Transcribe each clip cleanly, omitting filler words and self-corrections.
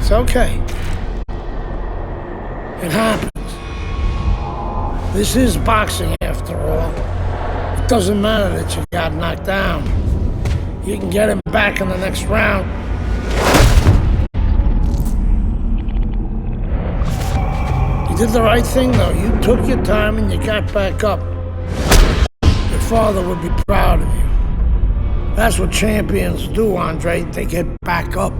It's okay. It happens. This is boxing after all. It doesn't matter that you got knocked down. You can get him back in the next round. You did the right thing though. You took your time and you got back up. Your father would be proud of you. That's what champions do, Andre. They get back up.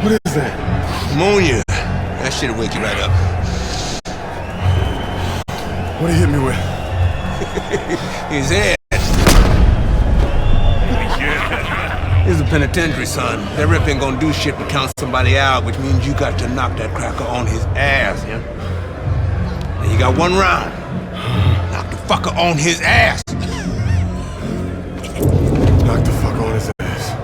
What is that? Ammonia. That shit'll wake you right up. What he hit me with? His ass. He's a penitentiary, son. That rep ain't gonna do shit but count somebody out, which means you got to knock that cracker on his ass, yeah? Now you got one round. Knock the fucker on his ass. Knock the fuck on his ass.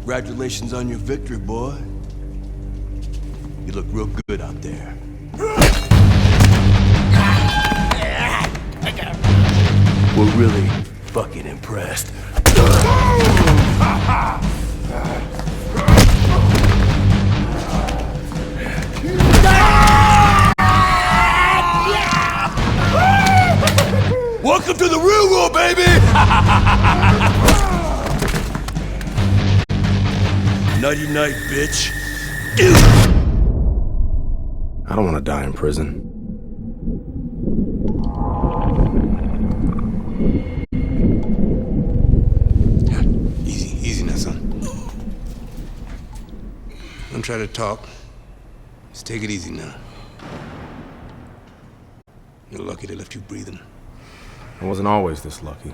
Congratulations on your victory, boy. You look real good out there. We're really fucking impressed. Welcome to the real world, baby! Nighty night, bitch. I don't want to die in prison. Easy now, son. Don't try to talk. Just take it easy now. You're lucky they left you breathing. I wasn't always this lucky.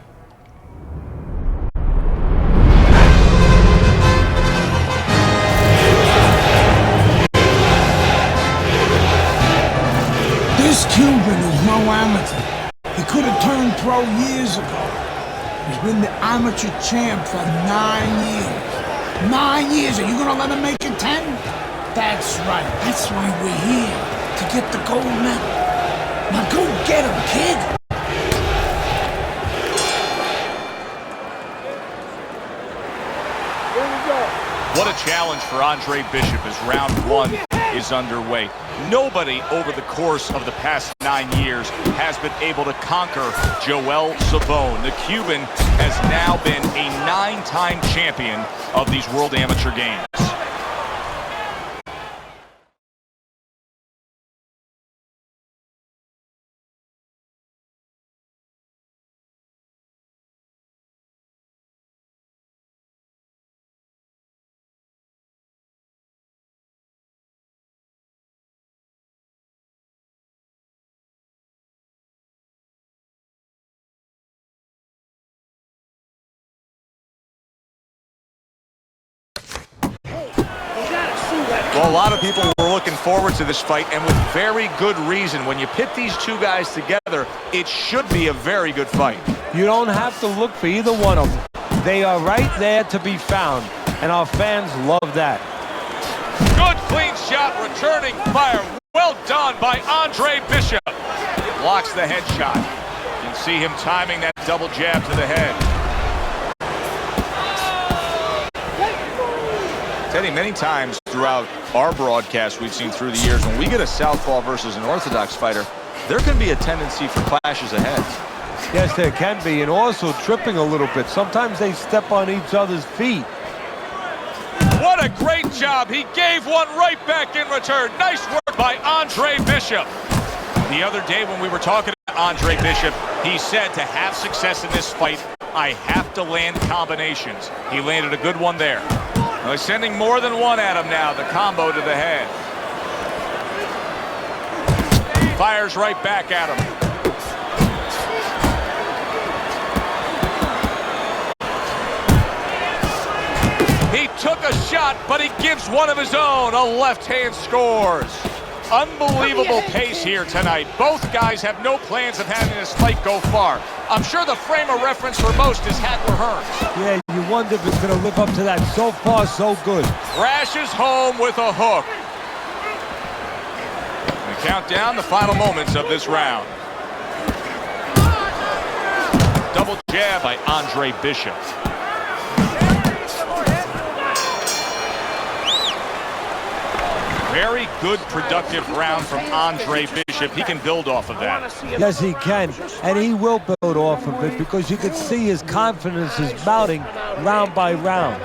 This Cuban is no amateur. He could have turned pro years ago. He's been the amateur champ for 9 years. 9 years, are you gonna let him make it 10? That's right, that's why we're here, to get the gold medal. Now go get him, kid! What a challenge for Andre Bishop as round one is underway. Nobody over the course of the past 9 years has been able to conquer Joel Savone. The Cuban has now been a 9-time champion of these World Amateur Games. Well, a lot of people were looking forward to this fight, and with very good reason. When you pit these two guys together, it should be a very good fight. You don't have to look for either one of them. They are right there to be found, and our fans love that. Good clean shot, returning fire. Well done by Andre Bishop. Blocks the headshot. You can see him timing that double jab to the head. Teddy, many times throughout our broadcast we've seen through the years, when we get a southpaw versus an orthodox fighter, there can be a tendency for clashes of heads. Yes, there can be, and also tripping a little bit. Sometimes they step on each other's feet. What a great job. He gave one right back in return. Nice work by Andre Bishop. The other day when we were talking to Andre Bishop, he said to have success in this fight, I have to land combinations. He landed a good one there. Well, he's sending more than one at him now, the combo to the head. Fires right back at him. He took a shot, but he gives one of his own. A left hand scores. Unbelievable pace here tonight. Both guys have no plans of having this fight go far. I'm sure the frame of reference for most is Hagler Hearns. Yeah, you wonder if it's going to live up to that. So far, so good. Crashes home with a hook. We count down the final moments of this round. Double jab by Andre Bishop. Very good, productive round from Andre Bishop. He can build off of that. Yes, he can, and he will build off of it because you can see his confidence is mounting round by round.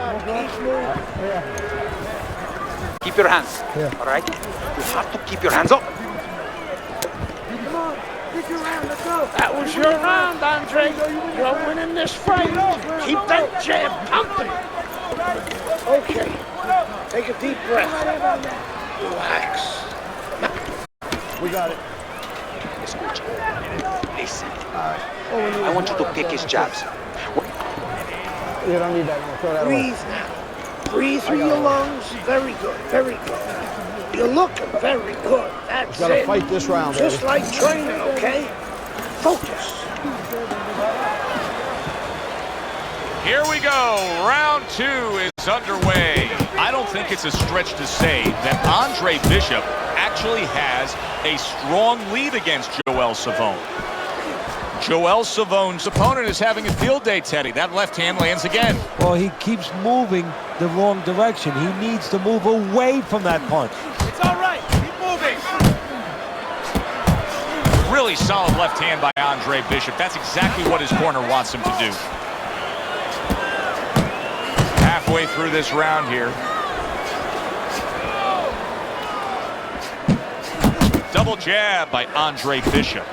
Keep your hands, all right? You have to keep your hands up. That was your round, Andre. You're winning this fight. Keep that jab pumping. Okay, take a deep breath. Relax. We got it. Listen. I want you to pick his jabs. You don't need that. I'm gonna throw that away. Breathe now. Breathe through your lungs. Very good, very good. You're looking very good. That's Gotta it. fight this round, Just baby. like training, okay? Focus. Here we go. Round two is underway. I don't think it's a stretch to say that Andre Bishop actually has a strong lead against Joel Savone. Joel Savone's opponent is having a field day, Teddy. That left hand lands again. Well, he keeps moving the wrong direction. He needs to move away from that punch. It's all right. Keep moving. Really solid left hand by Andre Bishop. That's exactly what his corner wants him to do. Halfway through this round here. Double jab by Andre Bishop.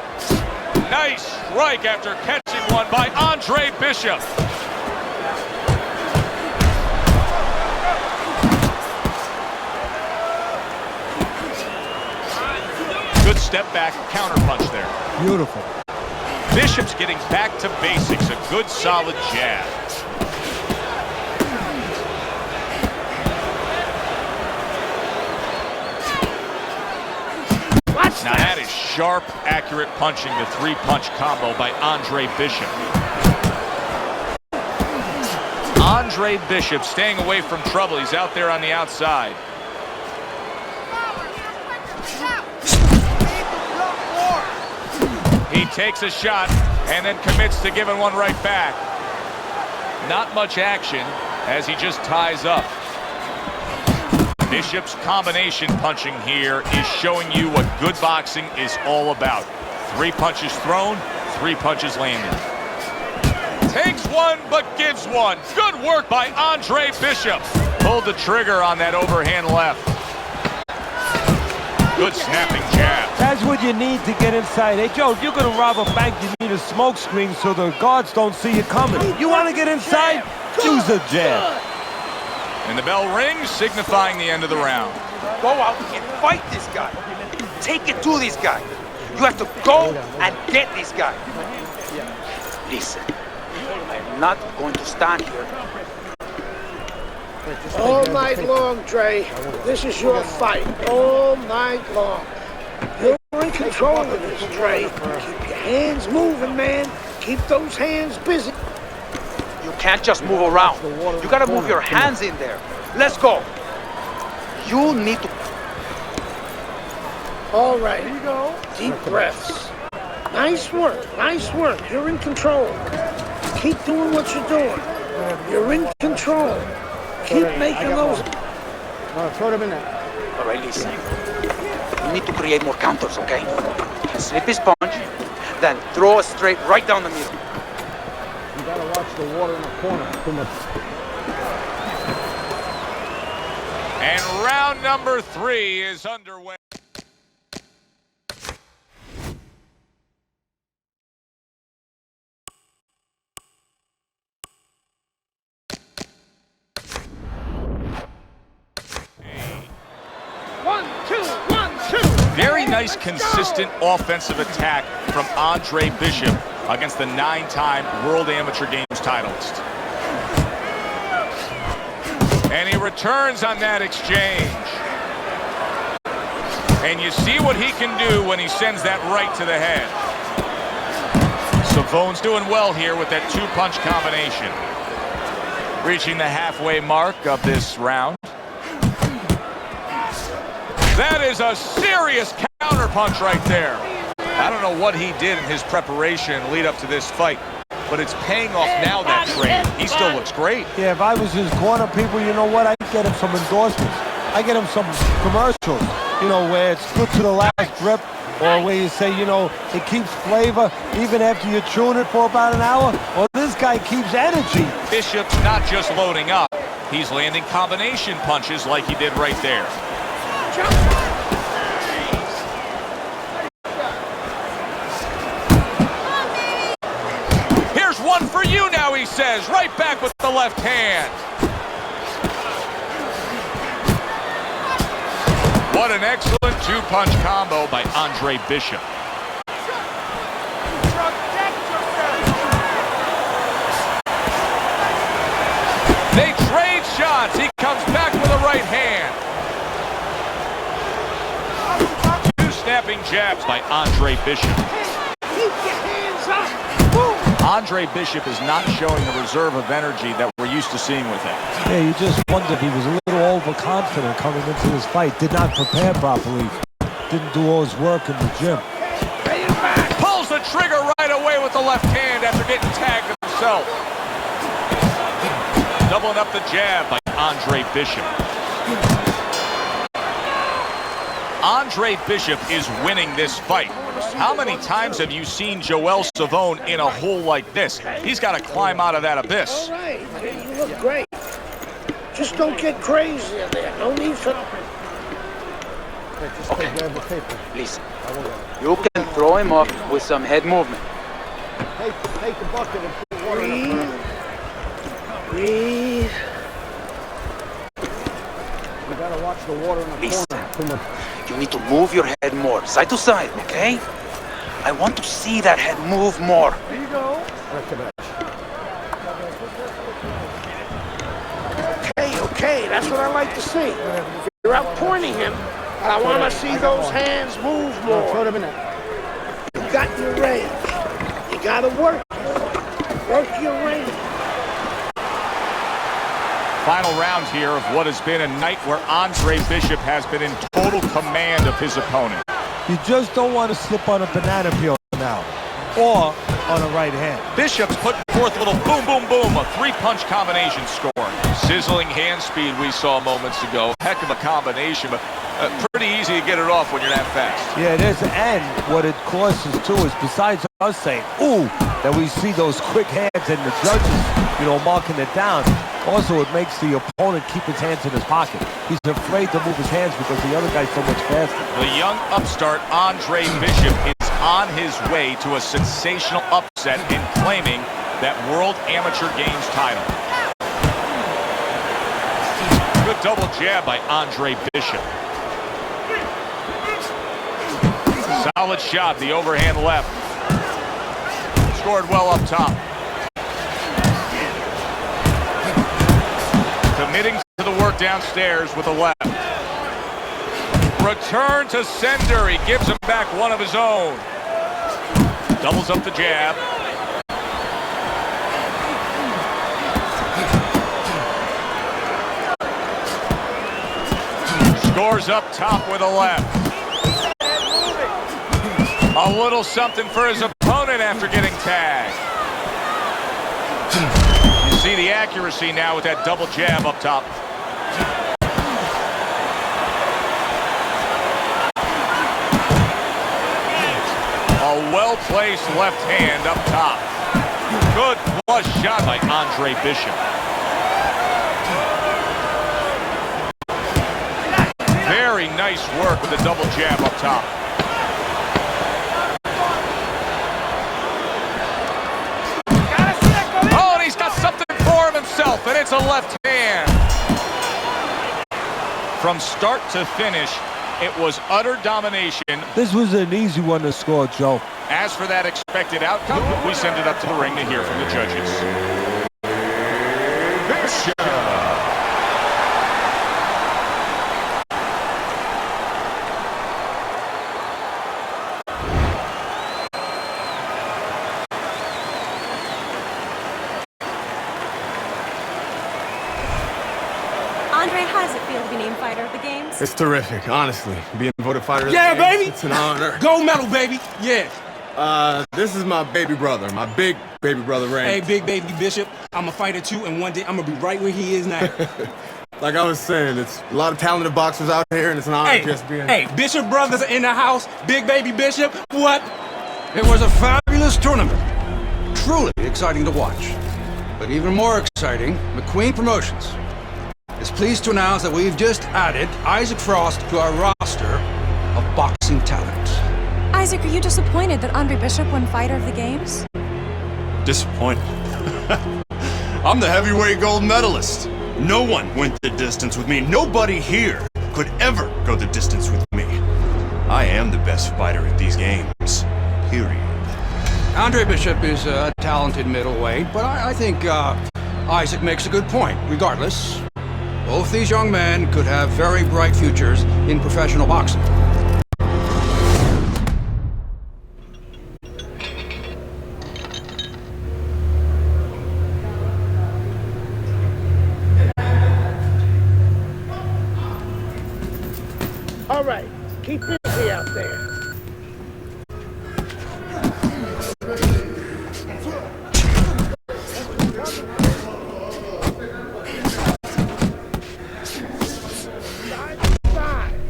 Nice strike after catching one by Andre Bishop. Good step back counter punch there. Beautiful. Bishop's getting back to basics. A good solid jab. Now that is sharp, accurate punching, the three-punch combo by Andre Bishop. Andre Bishop staying away from trouble. He's out there on the outside. He takes a shot and then commits to giving one right back. Not much action. as he just ties up. Bishop's combination punching here is showing you what good boxing is all about. 3 punches thrown, 3 punches landed. Takes one, but gives one. Good work by Andre Bishop. Pulled the trigger on that overhand left. Good snapping jab. That's what you need to get inside. Hey, Joe, if you're going to rob a bank, you need a smoke screen so the guards don't see you coming. You want to get inside? Use a jab. And the bell rings, signifying the end of the round. Go out and fight this guy. Take it to this guy. You have to go and get this guy. Listen, I'm not going to stand here. All night long, Dre. This is your fight. All night long. You're in control of this, Dre. Keep your hands moving, man. Keep those hands busy. You can't just move around. You gotta move your hands in there. Let's go. You need to... All right. Here you go. Deep breaths. Nice work. Nice work. You're in control. Keep doing what you're doing. You're in control. Keep making those... No, throw them in there. All right, listen. You need to create more counters, okay? Slip his punch, then throw it straight right down the middle. You gotta watch the water in the corner. Too much. And round number 3 is underway. Very nice, consistent offensive attack from Andre Bishop against the 9-time World Amateur Games titleist. And he returns on that exchange. And you see what he can do when he sends that right to the head. Savone's doing well here with that 2-punch combination. Reaching the halfway mark of this round. That is a serious counterpunch right there. I don't know what he did in his preparation lead up to this fight, but it's paying off now, that training. He still looks great. Yeah, if I was his corner, people, you know what? I'd get him some endorsements. I get him some commercials, you know, where it's good to the last grip, or where you say, you know, it keeps flavor even after you tune it for about an hour. Well, this guy keeps energy. Bishop's not just loading up. He's landing combination punches like he did right there. Here's one for you now, he says, right back with the left hand. What an excellent 2-punch combo by Andre Bishop. They trade shots. He comes back with a right hand. 2 snapping jabs by Andre Bishop. Keep your hands up. Move. Andre Bishop is not showing the reserve of energy that we're used to seeing with him. Yeah, you just wonder if he was a little overconfident coming into this fight. Did not prepare properly. Didn't do all his work in the gym. Pulls the trigger right away with the left hand after getting tagged himself. Doubling up the jab by Andre Bishop. Andre Bishop is winning this fight. How many times have you seen Joel Savone in a hole like this? He's got to climb out of that abyss. All right. You look great. Just don't get crazy in there. No need for... Okay, listen. You can throw him off with some head movement. Take the bucket and put water in the Breathe. Breathe. You gotta watch the water in the corner. Too much. You need to move your head more, side to side, okay? I want to see that head move more. There you go. Okay, that's what I like to see. You're out pointing him, but I want to see those hands move Throw more. them in there. You got your range. You got to work. Work your range. Final round here of what has been a night where Andre Bishop has been in total command of his opponent. You just don't want to slip on a banana peel now. Or on a right hand. Bishop's putting forth a little boom, boom, boom, a three-punch combination score. Sizzling hand speed we saw moments ago. Heck of a combination, but pretty easy to get it off when you're that fast. Yeah, it is. And what it causes, too, is besides us saying, ooh, that we see those quick hands and the judges, marking it down, also it makes the opponent keep his hands in his pocket. He's afraid to move his hands because the other guy's so much faster. The young upstart Andre Bishop is on his way to a sensational upset in claiming that World Amateur Games title. Good double jab by Andre Bishop. Solid shot, the overhand left. Scored well up top. Committing to the work downstairs with a left. Return to sender. He gives him back one of his own. Doubles up the jab. Scores up top with a left. A little something for his opponent after getting tagged. You see the accuracy now with that double jab up top. A well-placed left hand up top. Good flush shot by Andre Bishop. Very nice work with the double jab up top. Oh, and he's got something for him himself, and it's a left hand. From start to finish, it was utter domination. This was an easy one to score, Joe. As for that expected outcome, we send it up to the ring to hear from the judges. Bishop. Andre, how does it feel to be named Fighter of the Games? It's terrific, honestly. Being voted fighter of the Yeah, Games, baby! It's an honor. Gold medal, baby. Yeah. This is my baby brother, my big baby brother, Ray. Hey, big baby Bishop, I'm a fighter too, and one day I'm gonna be right where he is now. Like I was saying, it's a lot of talented boxers out here, and it's an honor just being... Hey, Bishop brothers are in the house. Big baby Bishop, what? It was a fabulous tournament. Truly exciting to watch. But even more exciting, McQueen Promotions is pleased to announce that we've just added Isaac Frost to our roster of boxing talent. Isaac, are you disappointed that Andre Bishop won Fighter of the Games? Disappointed. I'm the heavyweight gold medalist. No one went the distance with me. Nobody here could ever go the distance with me. I am the best fighter at these games. Period. Andre Bishop is a talented middleweight, but I think Isaac makes a good point. Regardless, both these young men could have very bright futures in professional boxing. All right, keep busy out there.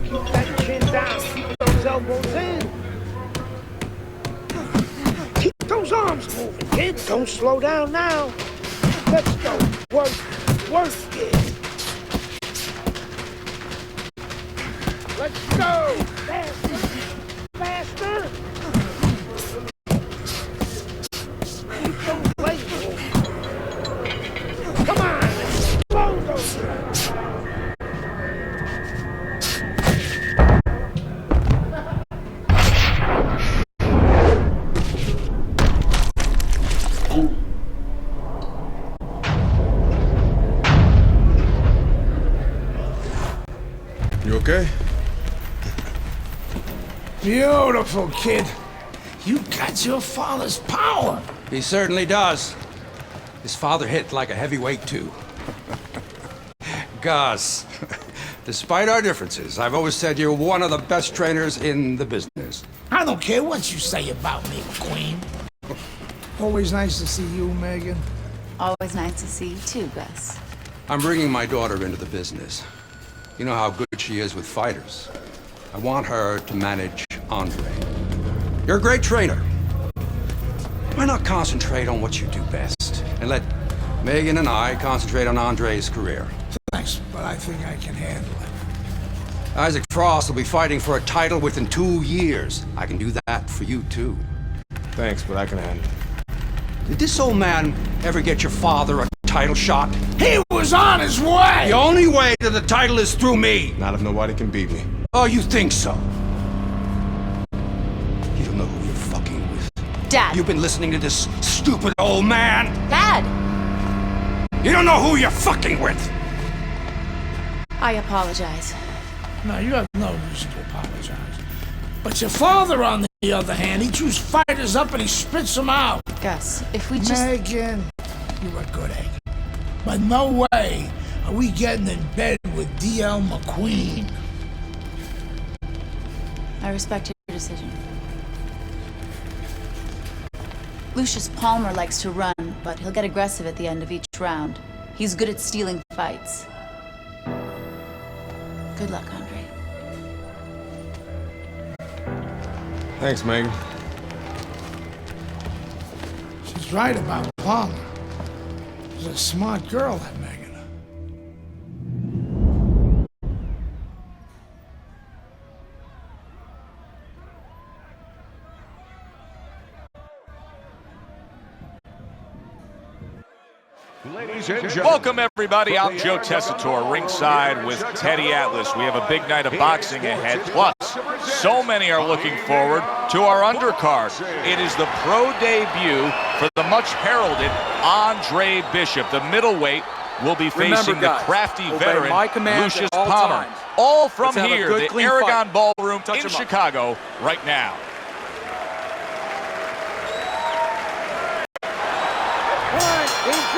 Keep that chin down. Keep those elbows in. Keep those arms moving, kid. Don't slow down now. Let's go. Work, kid. Let's go! Faster! Faster! Keep those legs moving. Come on! Explode those! You okay? Beautiful, kid. You got your father's power. He certainly does. His father hit like a heavyweight, too. Gus, despite our differences, I've always said you're one of the best trainers in the business. I don't care what you say about me, McQueen. Always nice to see you, Megan. Always nice to see you too, Gus. I'm bringing my daughter into the business. You know how good she is with fighters. I want her to manage Andre. You're a great trainer. Why not concentrate on what you do best and let Megan and I concentrate on Andre's career? Thanks, but I think I can handle it. Isaac Frost will be fighting for a title within 2 years. I can do that for you too. Thanks, but I can handle it. Did this old man ever get your father a title shot? He was on his way! The only way to the title is through me! Not if nobody can beat me. Oh, you think so? You don't know who you're fucking with. Dad! You've been listening to this stupid old man! Dad! You don't know who you're fucking with! I apologize. No, you have no reason to apologize. But your father, on the other hand, he chews fighters up and he spits them out. Gus, if we just... Megan, you're a good egg. But no way are we getting in bed with D.L. McQueen. I respect your decision. Lucius Palmer likes to run, but he'll get aggressive at the end of each round. He's good at stealing fights. Good luck, Andre. Thanks, Megan. She's right about Palmer. She's a smart girl, that Megan. Welcome, everybody. I'm Joe Tessitore, ringside with Teddy Atlas. We have a big night of boxing ahead. Plus, so many are looking forward to our undercard. It is the pro debut for the much heralded Andre Bishop. The middleweight will be facing the crafty veteran Lucius Palmer. All from here, the Aragon Ballroom in Chicago right now.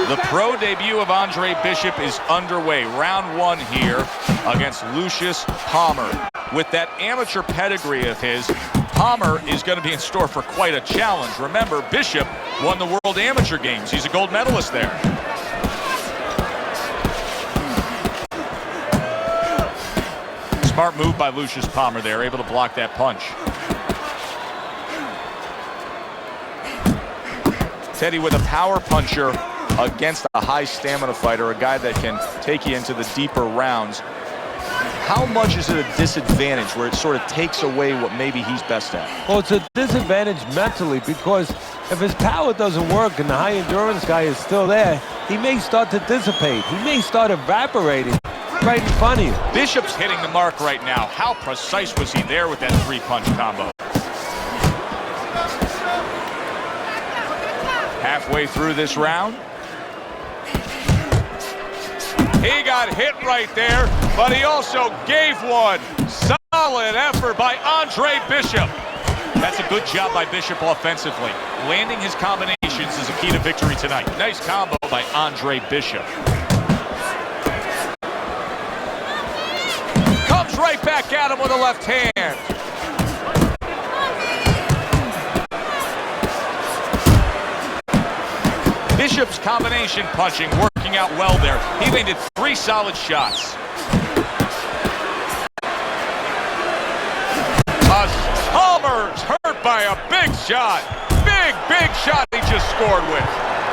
The pro debut of Andre Bishop is underway. Round one here against Lucius Palmer. With that amateur pedigree of his, Palmer is going to be in store for quite a challenge. Remember, Bishop won the World Amateur Games. He's a gold medalist there. Smart move by Lucius Palmer there, able to block that punch. Teddy with a power puncher against a high stamina fighter, a guy that can take you into the deeper rounds. How much is it a disadvantage where it sort of takes away what maybe he's best at? Well, it's a disadvantage mentally because if his power doesn't work and the high endurance guy is still there, he may start to dissipate. He may start evaporating right in front of you. Bishop's hitting the mark right now. How precise was he there with that three-punch combo? Halfway through this round. He got hit right there, but he also gave one. Solid effort by Andre Bishop. That's a good job by Bishop offensively. Landing his combinations is a key to victory tonight. Nice combo by Andre Bishop. Comes right back at him with a left hand. Bishop's combination punching working out well there. He landed 3 solid shots. Palmer's hurt by a big shot. Big shot he just scored with.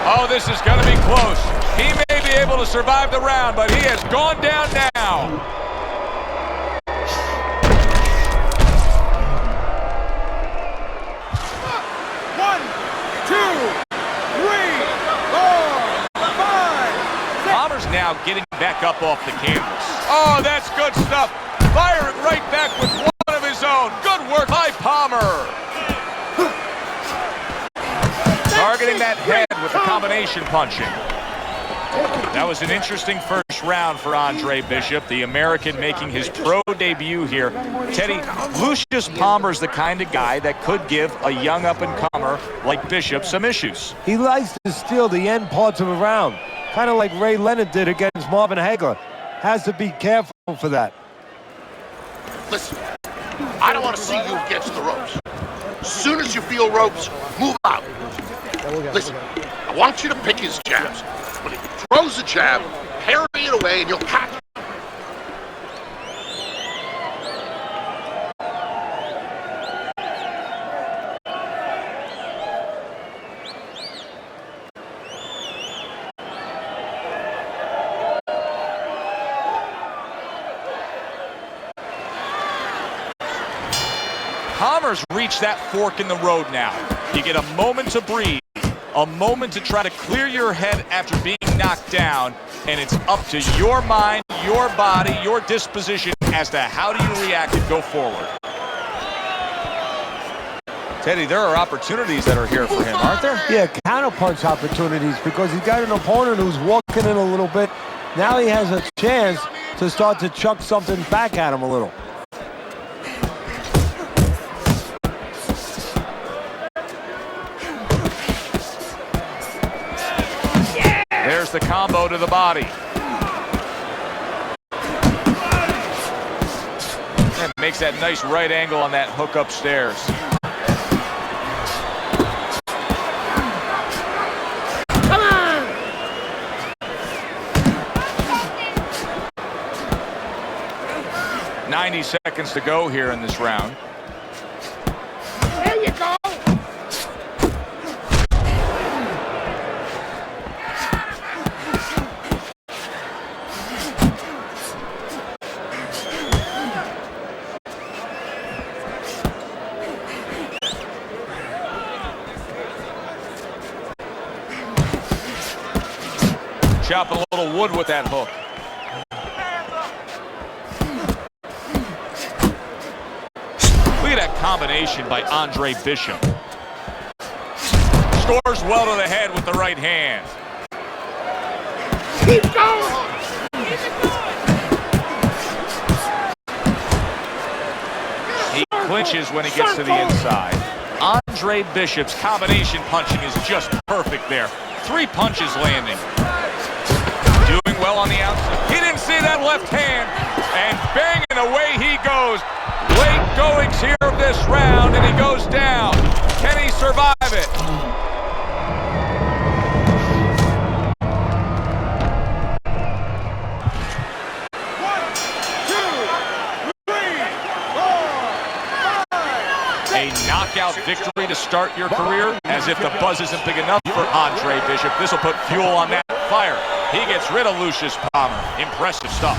Oh, this is going to be close. He may be able to survive the round, but he has gone down now. One, two, three, 4, 5. Palmer's now getting back up off the canvas. Oh, that's good stuff. Firing right back with one of his own. Good work by Palmer. Targeting that head with the combination punching. That was an interesting first round for Andre Bishop, the American making his pro debut here. Teddy, Lucius Palmer's the kind of guy that could give a young up-and-comer like Bishop some issues. He likes to steal the end parts of a round, kind of like Ray Leonard did against Marvin Hagler. Has to be careful for that. Listen, I don't want to see you against the ropes. As soon as you feel ropes, move out. Listen, I want you to pick his jabs. When he throws a jab, parry it away and you'll catch him. Palmer's reached that fork in the road now. You get a moment to breathe, a moment to try to clear your head after being knocked down, and it's up to your mind, your body, your disposition as to how do you react and go forward. Teddy, there are opportunities that are here for him, aren't there? Yeah, counterpunch opportunities, because he's got an opponent who's walking in a little bit. Now he has a chance to start to chuck something back at him a little. There's the combo to the body. And makes that nice right angle on that hook upstairs. Come on! 90 seconds to go here in this round. There you go! Chopping a little wood with that hook. Look at that combination by Andre Bishop. Scores well to the head with the right hand. Keep going! He clinches when he gets to the inside. Andre Bishop's combination punching is just perfect there. 3 punches landing. Doing well on the outside. He didn't see that left hand. And banging away he goes. Late goings here of this round, and he goes down. Can he survive it? A knockout victory to start your career, as if the buzz isn't big enough for Andre Bishop. This will put fuel on that fire. He gets rid of Lucius Palmer. Impressive stuff.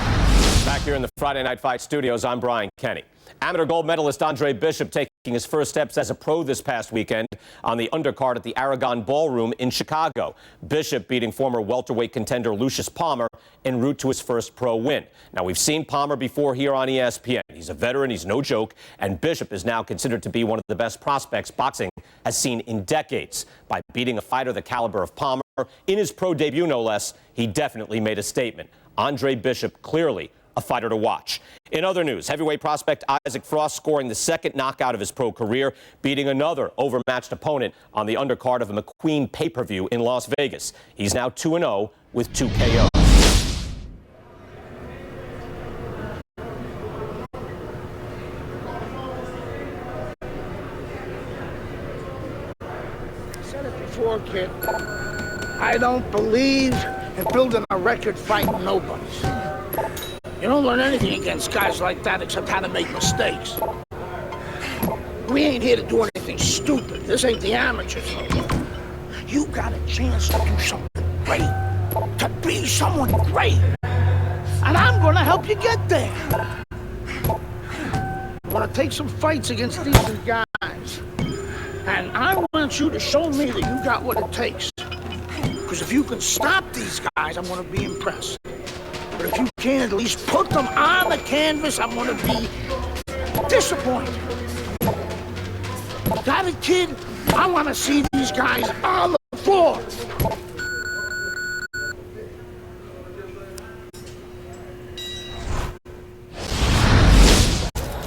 Back here in the Friday Night Fight studios, I'm Brian Kenny. Amateur gold medalist Andre Bishop taking his first steps as a pro this past weekend on the undercard at the Aragon Ballroom in Chicago. Bishop beating former welterweight contender Lucius Palmer en route to his first pro win. Now, we've seen Palmer before here on ESPN. He's a veteran, he's no joke, and Bishop is now considered to be one of the best prospects boxing has seen in decades. By beating a fighter the caliber of Palmer in his pro debut, no less, he definitely made a statement. Andre Bishop clearly a fighter to watch. In other news, heavyweight prospect Isaac Frost scoring the second knockout of his pro career, beating another overmatched opponent on the undercard of a McQueen pay-per-view in Las Vegas. He's now 2-0 with 2 KOs. I said it before, kid. I don't believe in building a record fighting nobodies. You don't learn anything against guys like that except how to make mistakes. We ain't here to do anything stupid. This ain't the amateurs. You got a chance to do something great, to be someone great. And I'm gonna help you get there. I wanna take some fights against decent guys. And I want you to show me that you got what it takes. Because if you can stop these guys, I'm gonna be impressed. But if you can't at least put them on the canvas, I'm gonna be disappointed. Got it, kid? I wanna see these guys on the floor.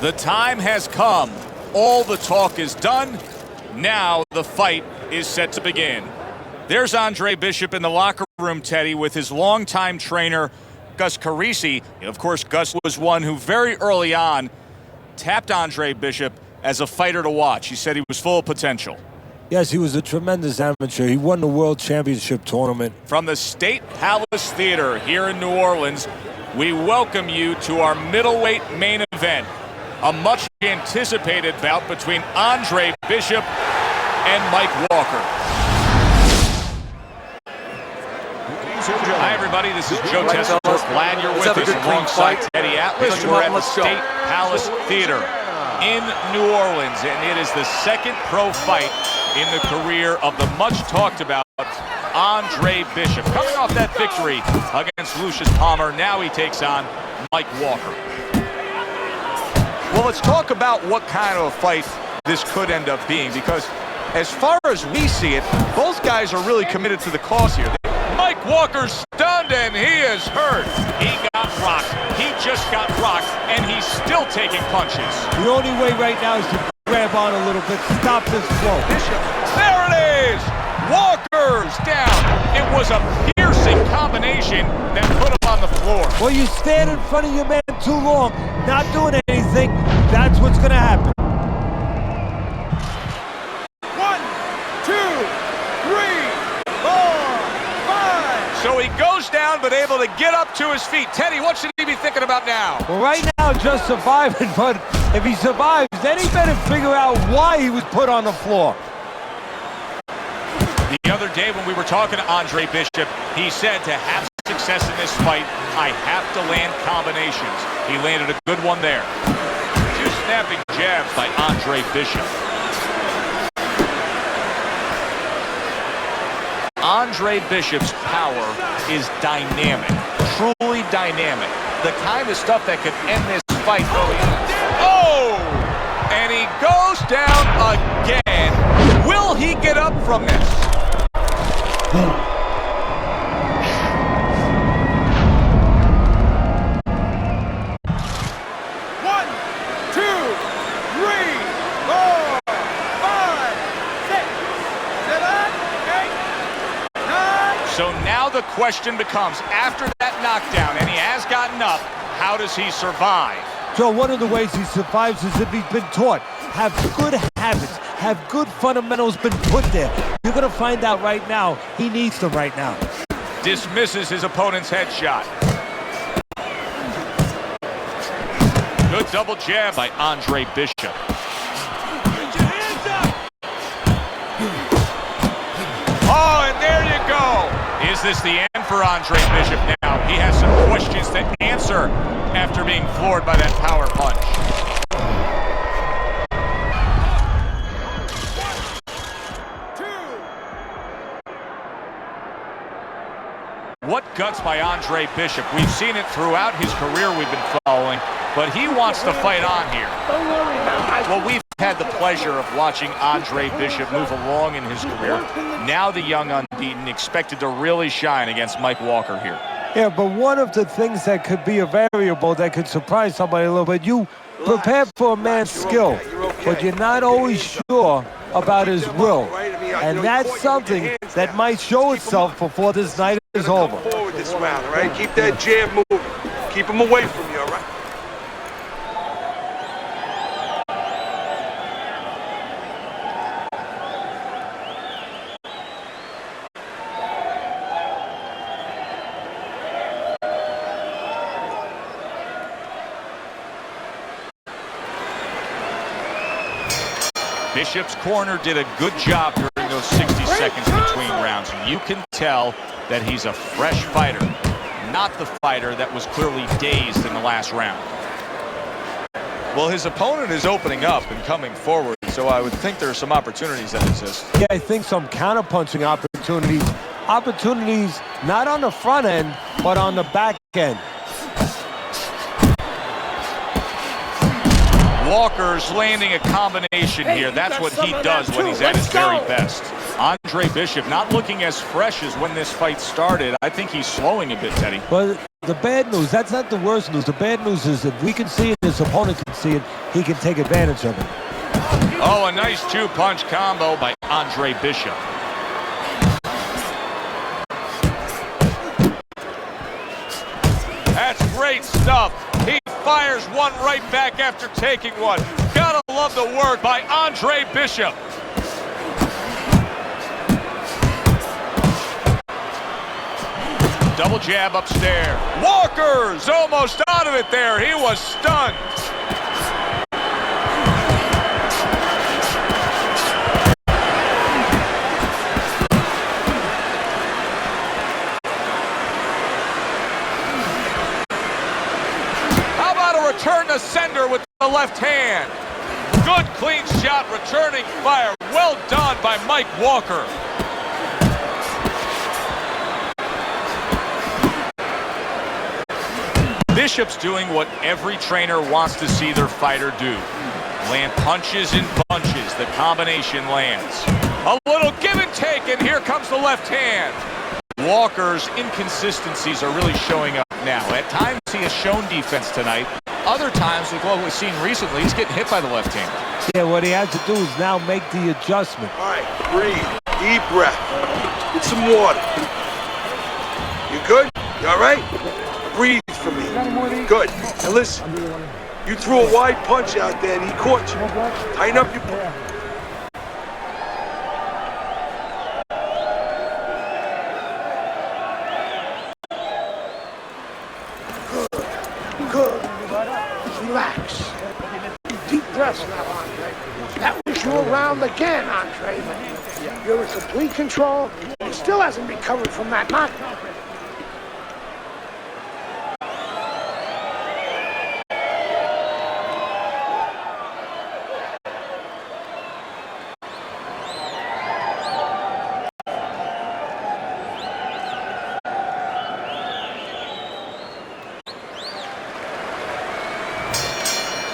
The time has come. All the talk is done. Now the fight is set to begin. There's Andre Bishop in the locker room, Teddy, with his longtime trainer, Gus Carisi. Of course, Gus was one who very early on tapped Andre Bishop as a fighter to watch. He said he was full of potential. Yes, he was a tremendous amateur. He won the World Championship tournament. From the State Palace Theater here in New Orleans, we welcome you to our middleweight main event. A much anticipated bout between Andre Bishop and Mike Walker. Hi everybody, this is Joe Tessler. Glad you're with us alongside Teddy Atlas. We're at the State Palace Theater in New Orleans, and it is the second pro fight in the career of the much talked about Andre Bishop. Coming off that victory against Lucius Palmer, now he takes on Mike Walker. Well, let's talk about what kind of a fight this could end up being, because as far as we see it, both guys are really committed to the cause here. Mike Walker's stunned and he is hurt. He got rocked. He just got rocked, and he's still taking punches. The only way right now is to grab on a little bit, stop this flow. There it is! Walker's down. It was a piercing combination that put him on the floor. Well, you stand in front of your man too long, not doing anything, that's what's going to happen. 1, 2, 3, 4, 5. So he goes down, but able to get up to his feet. Teddy, what should he be thinking about now? Well, right now, just surviving, but if he survives, then he better figure out why he was put on the floor. The other day when we were talking to Andre Bishop, he said to have success in this fight, I have to land combinations. He landed a good one there. 2 snapping jabs by Andre Bishop. Andre Bishop's power is dynamic, truly dynamic. The kind of stuff that could end this fight early on. Oh! And he goes down again. Will he get up from this? 1, 2, 3, 4, 5, 6, 7, 8, 9. So now the question becomes, after that knockdown, and he has gotten up, how does he survive? So one of the ways he survives is if he's been taught, have good habits, have good fundamentals been put there. You're going to find out right now, he needs them right now. Dismisses his opponent's headshot. Good double jab by Andre Bishop. Oh, and there you go. Is this the end for Andre Bishop now? He has some questions to answer after being floored by that power punch. What guts by Andre Bishop. We've seen it throughout his career we've been following, but he wants to fight on here. Well, we've had the pleasure of watching Andre Bishop move along in his career. Now the young unbeaten expected to really shine against Mike Walker here. Yeah, but one of the things that could be a variable that could surprise somebody a little bit, you prepare for a man's skill, but you're not always sure about his will. And that's something that might show itself before this night is over. Forward this round, all right? Keep that jab moving. Keep him away from you, all right? Bishop's corner did a good job during those 60 seconds between rounds. And you can tell that he's a fresh fighter, not the fighter that was clearly dazed in the last round. Well, his opponent is opening up and coming forward, so I would think there are some opportunities that exist. Yeah, I think some counterpunching opportunities. Opportunities not on the front end, but on the back end. Walker's landing a combination here. That's what he does when he's at his very best. Andre Bishop not looking as fresh as when this fight started. I think he's slowing a bit, Teddy. But the bad news, that's not the worst news. The bad news is if we can see it, his opponent can see it, he can take advantage of it. Oh, a nice two-punch combo by Andre Bishop. That's great stuff. He fires one right back after taking one. Gotta love the work by Andre Bishop. double jab upstairs. Walker's almost out of it there. He was stunned. How about a return to sender with the left hand? Good clean shot, returning fire. Well done by Mike Walker. Bishop's doing what every trainer wants to see their fighter do. Land punches in bunches. The combination lands. A little give and take, and here comes the left hand. Walker's inconsistencies are really showing up now. At times he has shown defense tonight. Other times, with what we've seen recently, he's getting hit by the left hand. Yeah, what he has to do is now make the adjustment. All right, breathe. Deep breath. Get some water. You good? You all right? Breathe for me. Good. And listen, you threw a wide punch out there and he caught you. Tighten up your... Good. Relax. Deep breaths now, Andre. That was your round again, Andre. You're in complete control. He still hasn't recovered from that knockdown.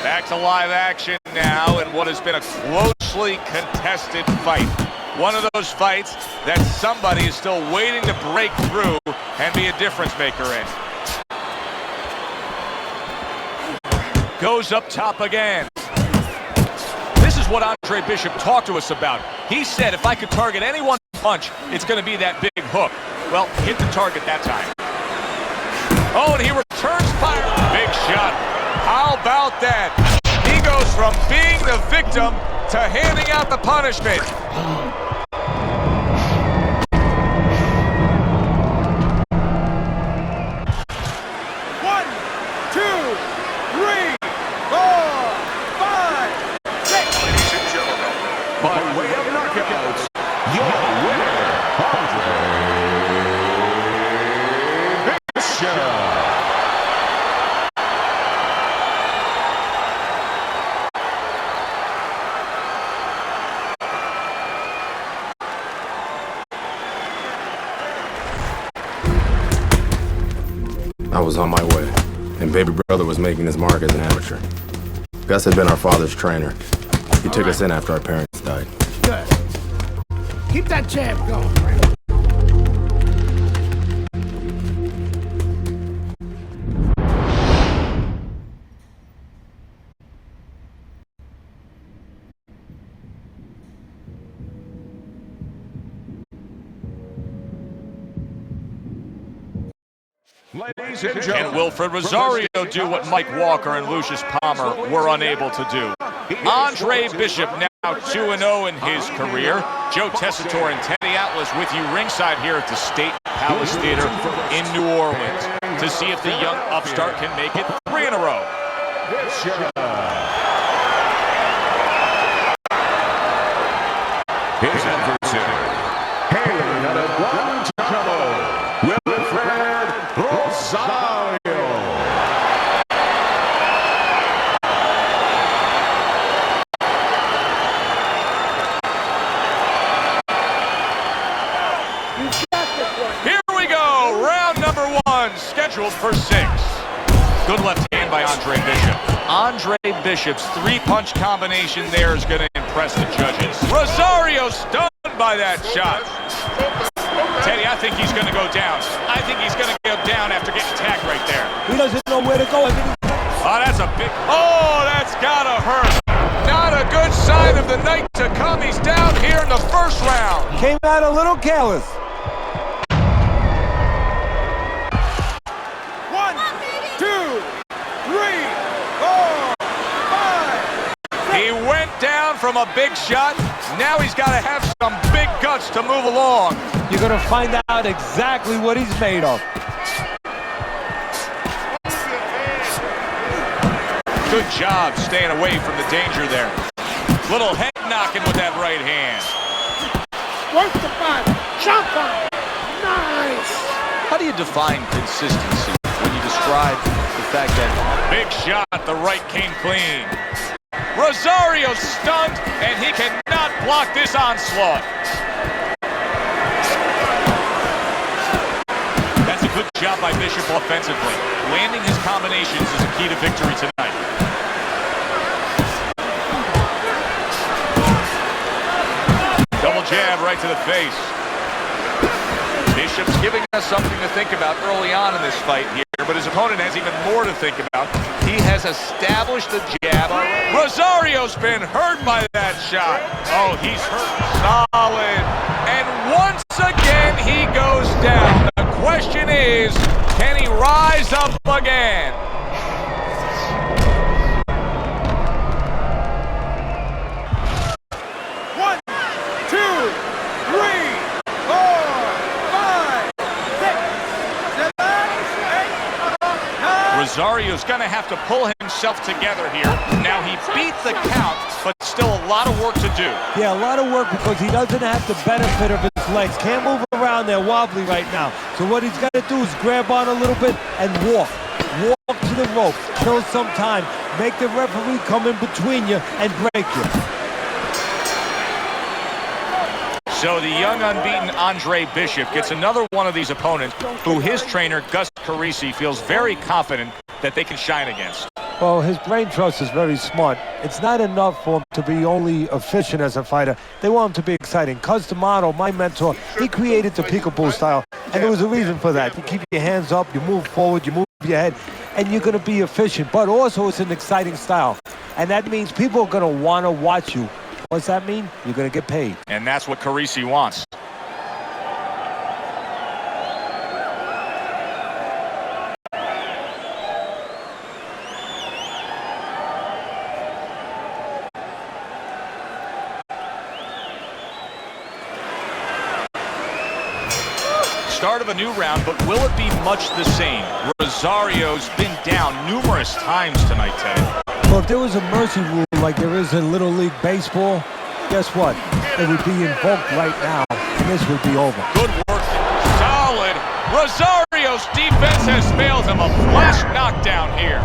Back to live action now in what has been a closely contested fight. One of those fights that somebody is still waiting to break through and be a difference maker in. Goes up top again. This is what Andre Bishop talked to us about. He said if I could target any one punch, it's going to be that big hook. Well, hit the target that time. Oh, and he returns fire. Big shot. How about that? He goes from being the victim to handing out the punishment. One, two, three, 4, 5, 6. Ladies and gentlemen, by way of knockouts, your winner, Andre Bishop. I was on my way, and baby brother was making his mark as an amateur. Gus had been our father's trainer. He took us in after our parents died. Good. Keep that jab going. Ladies and gentlemen, And Wilfred Rosario do what Mike Walker and Lucius Palmer were unable to do. Andre Bishop now 2-0 in his career. Joe Tessitore and Teddy Atlas with you ringside here at the State Palace Theater in New Orleans to see if the young upstart can make it 3 in a row. his adversary, hailing out of Guantanamo, Wilfred Rosario. Here we go, round number 1, scheduled for 6. Good left hand by Andre Bishop. Andre Bishop's 3-punch combination there is going to impress the judges. Rosario stunned by that shot. Teddy, I think he's going to go down. I think he's going to go down after getting tagged right there. He doesn't know where to go. Oh, that's a big... Oh, that's got to hurt. Not a good sign of the night to come. He's down here in the first round. Came out a little careless. 1, 2, 3, 4, 5. He went down from a big shot. Now he's got to have some big guts to move along. You're going to find out exactly what he's made of. Good job staying away from the danger there. Little head knocking with that right hand. Work the body. Jump on it. Nice. How do you define consistency when you describe the fact that big shot, the right came clean? Rosario stunned, and he cannot block this onslaught. That's a good job by Bishop offensively. Landing his combinations is a key to victory tonight. Double jab right to the face. Bishop's giving us something to think about early on in this fight here, but his opponent has even more to think about. He has established the jab. Rosario's been hurt by that shot. Oh, he's hurt solid. And once again, he goes down. The question is, can he rise up again? Rosario's going to have to pull himself together here. Now, he beat the count, but still a lot of work to do. Yeah, a lot of work because he doesn't have the benefit of his legs. Can't move around. They're wobbly right now. So what he's got to do is grab on a little bit and walk. Walk to the rope. Kill some time. Make the referee come in between you and break you. So the young unbeaten Andre Bishop gets another one of these opponents who his trainer, Gus Carisi, feels very confident that they can shine against. Well, his brain trust is very smart. It's not enough for him to be only efficient as a fighter. They want him to be exciting. Cus D'Amato, my mentor, he created the peekaboo style, and there was a reason for that. You keep your hands up, you move forward, you move your head, and you're going to be efficient. But also it's an exciting style, and that means people are going to want to watch you. What's that mean? You're going to get paid. And that's what Carisi wants. Start of a new round, but will it be much the same? Rosario's been down numerous times tonight, Teddy. Well, if there was a mercy rule like there is in Little League Baseball, guess what? It would be invoked right now, and this would be over. Good work. Solid. Rosario's defense has failed him. A flash knockdown here.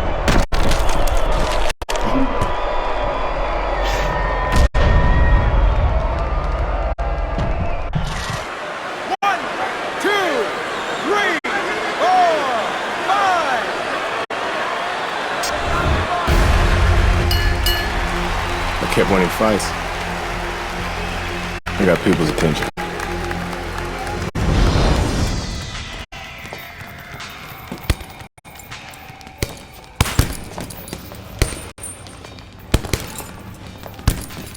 Kept winning fights. I got people's attention.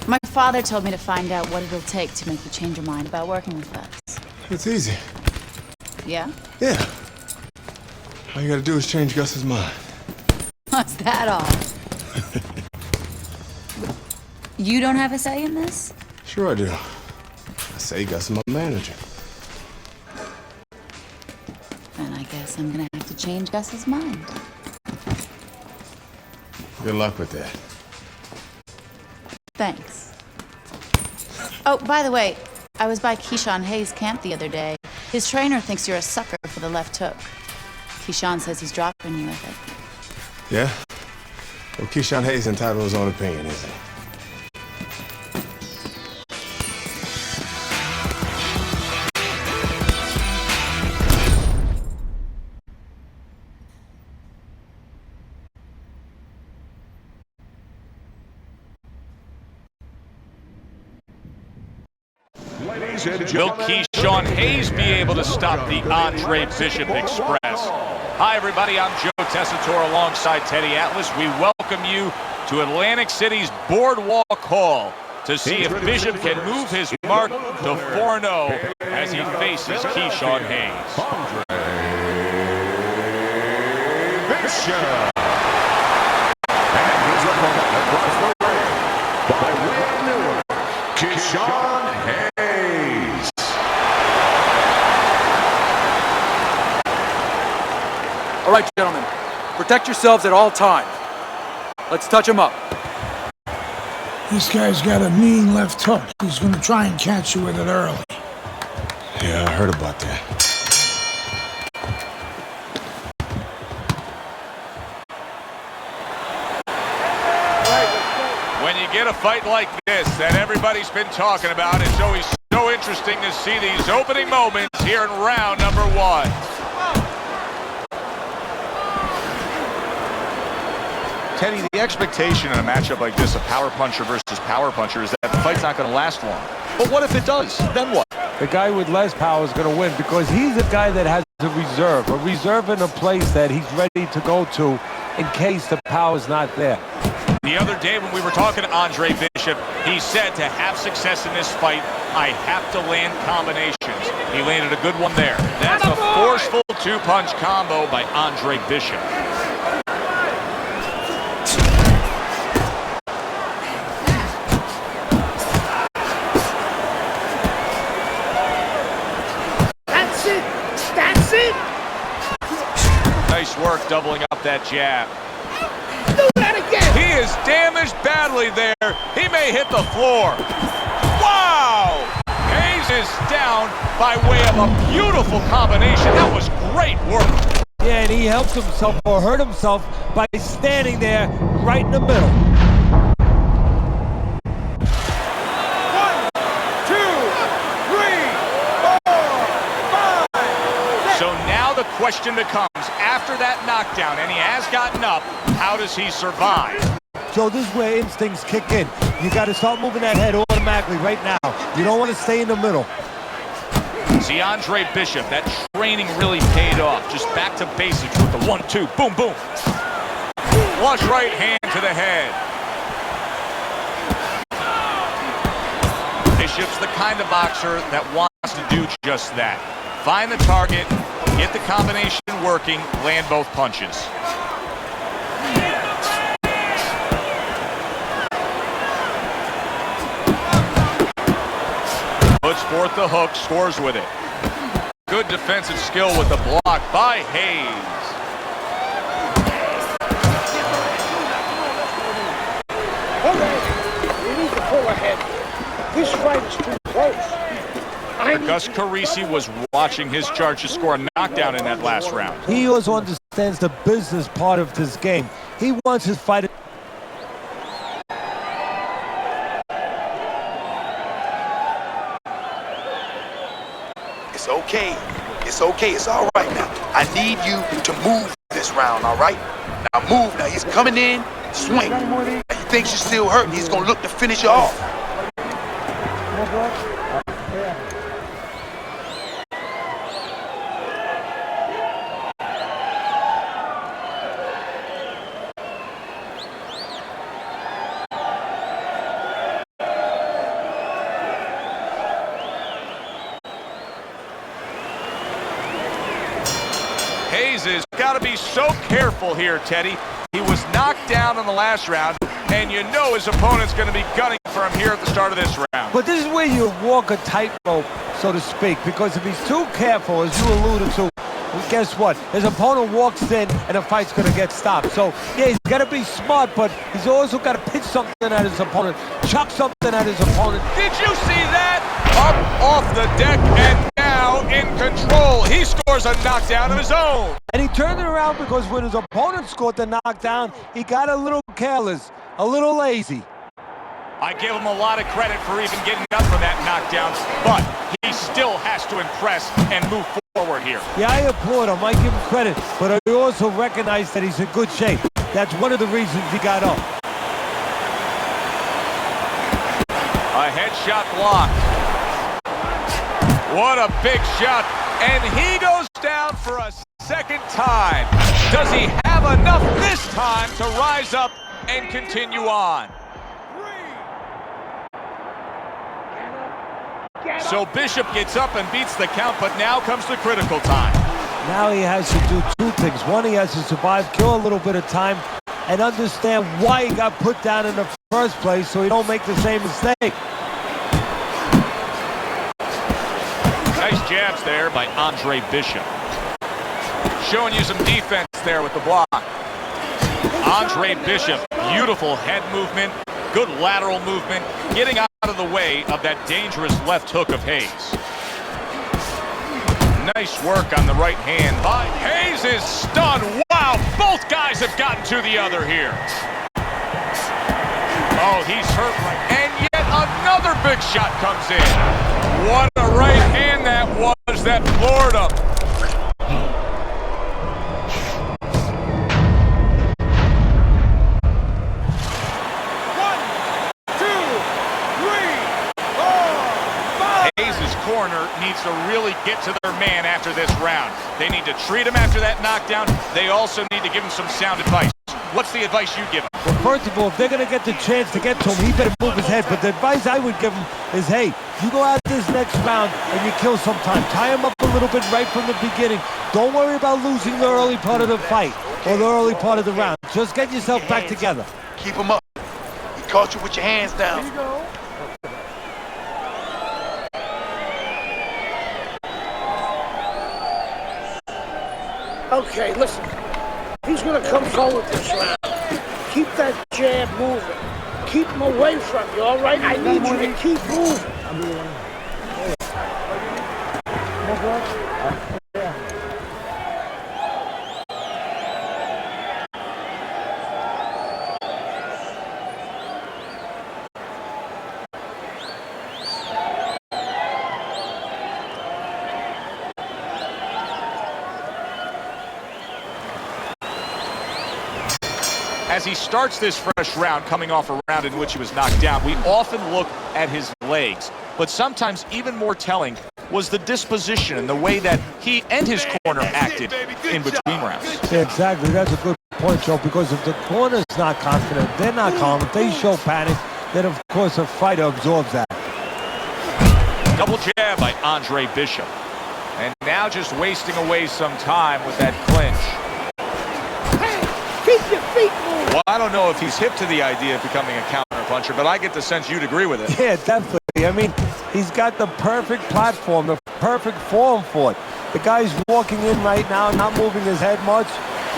My father told me to find out what it'll take to make you change your mind about working with us. It's easy. Yeah? Yeah. All you gotta do is change Gus's mind. What's that all? You don't have a say in this? Sure I do. I say Gus is my manager. Then I guess I'm gonna have to change Gus's mind. Good luck with that. Thanks. Oh, by the way, I was by Keyshawn Hayes' camp the other day. His trainer thinks you're a sucker for the left hook. Keyshawn says he's dropping you with it. Yeah? Well, Keyshawn Hayes entitled to his own opinion, isn't he? Will Keyshawn Hayes be able to stop the Andre Bishop Express? Hi, everybody. I'm Joe Tessitore alongside Teddy Atlas. We welcome you to Atlantic City's Boardwalk Hall to see if Bishop can move his mark to 4-0 as he faces Keyshawn Hayes. Bishop. And his opponent across the ring by way of Keyshawn Hayes. All right, gentlemen, protect yourselves at all times. Let's touch him up. This guy's got a mean left hook. He's gonna try and catch you with it early. Yeah, I heard about that. When you get a fight like this that everybody's been talking about, it's always so interesting to see these opening moments here in round number 1. Teddy, the expectation in a matchup like this, a power puncher versus power puncher, is that the fight's not going to last long. But what if it does? Then what? The guy with less power is going to win because he's a guy that has a reserve in a place that he's ready to go to in case the power's not there. The other day when we were talking to Andre Bishop, he said to have success in this fight, I have to land combinations. He landed a good one there. That's a forceful two-punch combo by Andre Bishop. That's it. That's it. Nice work doubling up that jab. Do that again. He is damaged badly there. He may hit the floor. Wow! Hayes is down by way of a beautiful combination. That was great work. Yeah, and he helped himself or hurt himself by standing there right in the middle. 1, 2, 3, 4, 5. So now the question becomes, after that knockdown, and he has gotten up, how does he survive? So this is where instincts kick in. You got to start moving that head automatically right now. You don't want to stay in the middle. See, Andre Bishop, that training really paid off. Just back to basics with the 1-2, boom, boom. Flush right hand to the head. Bishop's the kind of boxer that wants to do just that. Find the target, get the combination working, land both punches. Puts forth the hook, scores with it. Good defensive skill with the block by Hayes. Okay, we need to pull ahead. This fight is too close. Gus Carisi was watching his charge to score a knockdown in that last round. He also understands the business part of this game. He wants his fighter. It's okay. It's okay. It's all right now. I need you to move this round, all right? Now move. Now he's coming in, swing. Now he thinks you're still hurting. He's going to look to finish you off. Hayes has got to be so careful here, Teddy. He was knocked down in the last round, and you know his opponent's going to be gunning for him here at the start of this round. But this is where you walk a tightrope, so to speak, because if he's too careful, as you alluded to, well, guess what? His opponent walks in, and the fight's going to get stopped. So, yeah, he's got to be smart, but he's also got to pitch something at his opponent, chuck something at his opponent. Did you see that? Up off the deck and now in control. He scores a knockdown of his own. And he turned it around because when his opponent scored the knockdown, he got a little careless, a little lazy. I give him a lot of credit for even getting up for that knockdown, but he still has to impress and move forward here. Yeah, I applaud him. I give him credit, but I also recognize that he's in good shape. That's one of the reasons he got up. A headshot blocked. What a big shot, and he goes down for a second time. Does he have enough this time to rise up and continue on? So Bishop gets up and beats the count, but now comes the critical time. Now he has to do two things. One, he has to survive, kill a little bit of time, and understand why he got put down in the first place so he don't make the same mistake. Nice jabs there by Andre Bishop. Showing you some defense there with the block. Andre Bishop, beautiful head movement, good lateral movement, getting out of the way of that dangerous left hook of Hayes. Nice work on the right hand. Hayes is stunned. Wow, both guys have gotten to the other here. Oh, he's hurt right. And yet another big shot comes in. What a right hand that was that floored him. Corner needs to really get to their man after this round. They need to treat him after that knockdown. They also need to give him some sound advice. What's the advice you give him? Well, first of all, if they're going to get the chance to get to him, he better move his head. But the advice I would give him is, hey, you go out this next round and you kill some time. Tie him up a little bit right from the beginning. Don't worry about losing the early part of the fight or the early part of the round. Just get yourself back together. Keep him up. He caught you with your hands down. Here you go. Okay, listen. He's gonna come forward this round. Keep that jab moving. Keep him away from you, all right? I need you to keep moving. As he starts this fresh round, coming off a round in which he was knocked down, we often look at his legs. But sometimes even more telling was the disposition and the way that he and his corner acted in between rounds. Yeah, exactly. That's a good point, Joe, because if the corner's not confident, they're not calm. If they show panic, then of course a fighter absorbs that. Double jab by Andre Bishop. And now just wasting away some time with that clinch. Keep your feet moving. Well, I don't know if he's hip to the idea of becoming a counter-puncher, but I get the sense you'd agree with it. Yeah, definitely. I mean, he's got the perfect platform, the perfect form for it. The guy's walking in right now, not moving his head much.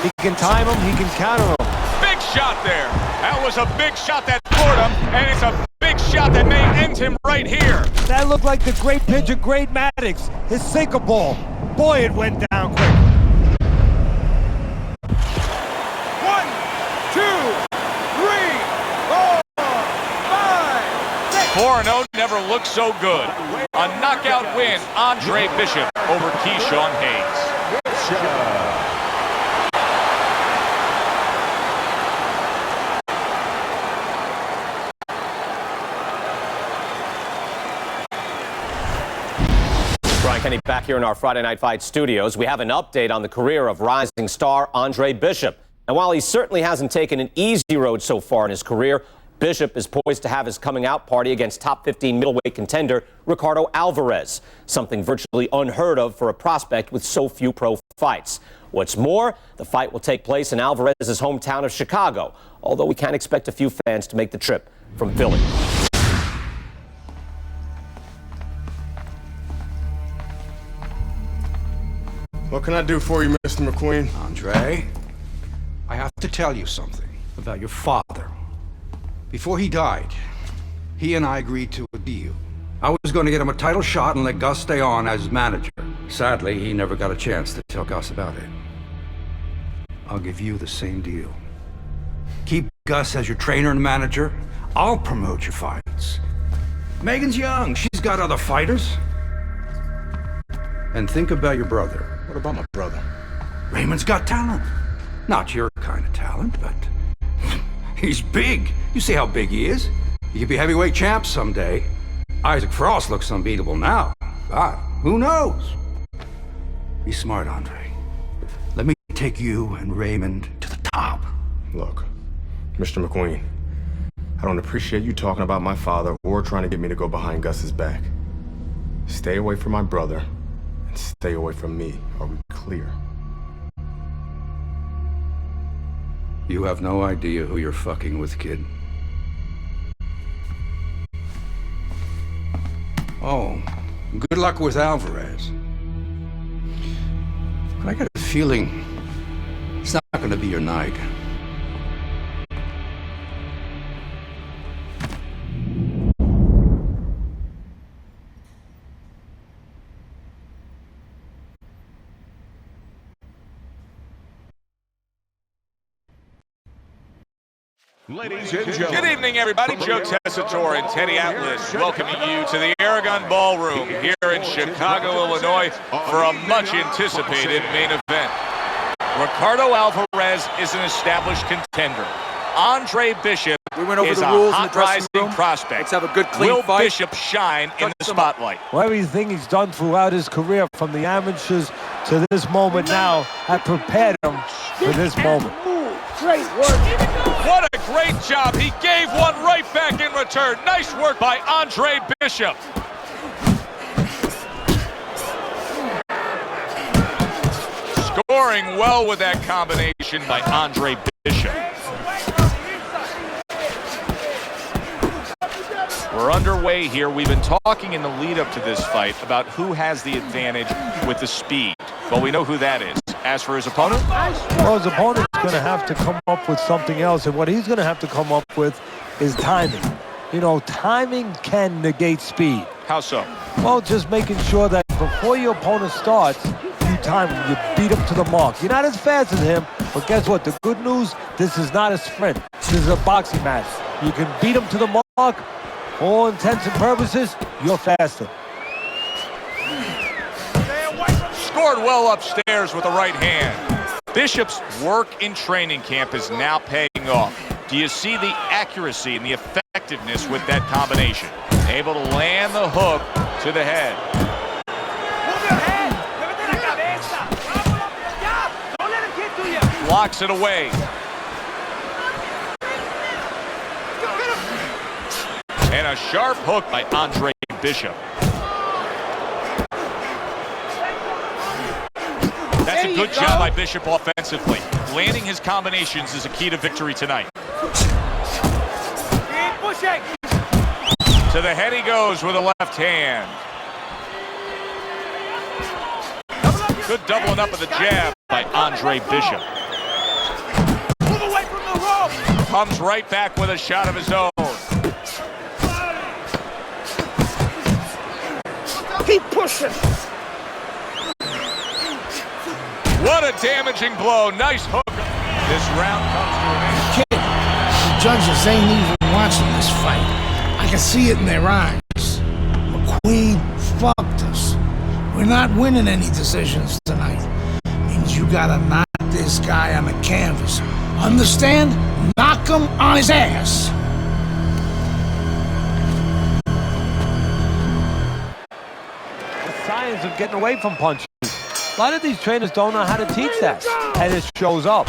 He can time him, he can counter him. Big shot there. That was a big shot that floored him, and it's a big shot that may end him right here. That looked like the great pitcher, Great Maddox, his sinker ball. Boy, it went down quick. 4-0 never looked so good. A knockout win, Andre Bishop over Keyshawn Hayes. Brian Kenny back here in our Friday Night Fight studios. We have an update on the career of rising star Andre Bishop. And while he certainly hasn't taken an easy road so far in his career, Bishop is poised to have his coming out party against top 15 middleweight contender Ricardo Alvarez, something virtually unheard of for a prospect with so few pro fights. What's more, the fight will take place in Alvarez's hometown of Chicago, although we can expect a few fans to make the trip from Philly. What can I do for you, Mr. McQueen? Andre, I have to tell you something about your father. Before he died, he and I agreed to a deal. I was going to get him a title shot and let Gus stay on as manager. Sadly, he never got a chance to tell Gus about it. I'll give you the same deal. Keep Gus as your trainer and manager. I'll promote your fights. Megan's young. She's got other fighters. And think about your brother. What about my brother? Raymond's got talent. Not your kind of talent, but he's big. You see how big he is? He could be heavyweight champ someday. Isaac Frost looks unbeatable now. But who knows? Be smart, Andre. Let me take you and Raymond to the top. Look, Mr. McQueen, I don't appreciate you talking about my father or trying to get me to go behind Gus's back. Stay away from my brother and stay away from me. Are we clear? You have no idea who you're fucking with, kid. Oh, good luck with Alvarez. But I got a feeling it's not gonna be your night. Ladies and gentlemen. Good evening, everybody. Joe Tessitore and Teddy Atlas welcoming you to the Aragon Ballroom here in Chicago, Illinois for a much-anticipated main event. Ricardo Alvarez is an established contender. Andre Bishop is a hot rising prospect. Let's have a good, clean Will fight. Bishop shine in the spotlight? Well, everything he's done throughout his career, from the amateurs to this moment now, have prepared him for this moment. Great work. What a great job. He gave one right back in return. Nice work by Andre Bishop. Scoring well with that combination by Andre Bishop. We're underway here. We've been talking in the lead up to this fight about who has the advantage with the speed. Well, we know who that is. As for his opponent? Well, his opponent's going to have to come up with something else, and what he's going to have to come up with is timing. You know, timing can negate speed. How so? Well, just making sure that before your opponent starts, you time him, you beat him to the mark. You're not as fast as him, but guess what? The good news, this is not a sprint. This is a boxing match. You can beat him to the mark. For all intents and purposes, you're faster. Scored well upstairs with the right hand. Bishop's work in training camp is now paying off. Do you see the accuracy and the effectiveness with that combination? Able to land the hook to the head. Blocks it away. And a sharp hook by Andre Bishop. That's a good job by Bishop offensively. Landing his combinations is a key to victory tonight. To the head he goes with a left hand. Good doubling up of the jab by Andre Bishop. Comes right back with a shot of his own. Keep pushing. What a damaging blow. Nice hook. This round comes to an end. Kid, the judges ain't even watching this fight. I can see it in their eyes. McQueen fucked us. We're not winning any decisions tonight. Means you gotta knock this guy on the canvas. Understand? Knock him on his ass. The science of getting away from punches. A lot of these trainers don't know how to teach that, and it shows up.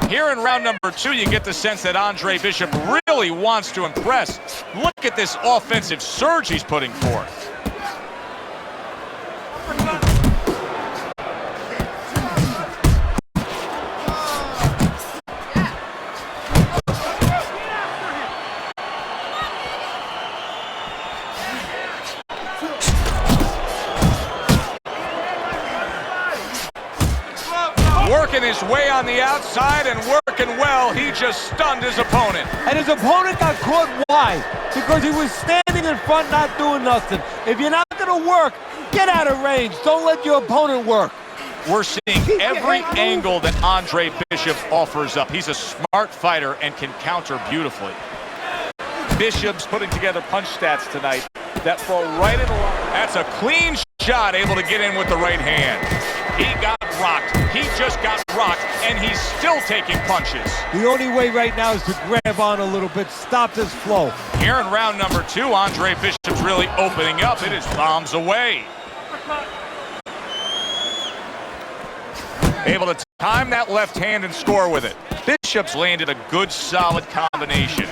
Here in round number 2, you get the sense that Andre Bishop really wants to impress. Look at this offensive surge he's putting forth. Working his way on the outside and working well. He just stunned his opponent. And his opponent got caught. Why? Because he was standing in front not doing nothing. If you're not going to work, get out of range. Don't let your opponent work. We're seeing every angle that Andre Bishop offers up. He's a smart fighter and can counter beautifully. Bishop's putting together punch stats tonight that fall right in line. That's a clean shot, able to get in with the right hand. He got rocked. He just got rocked, and he's still taking punches. The only way right now is to grab on a little bit, stop this flow. Here in round number 2, Andre Bishop's really opening up. It is bombs away. Able to time that left hand and score with it. Bishop's landed a good, solid combination.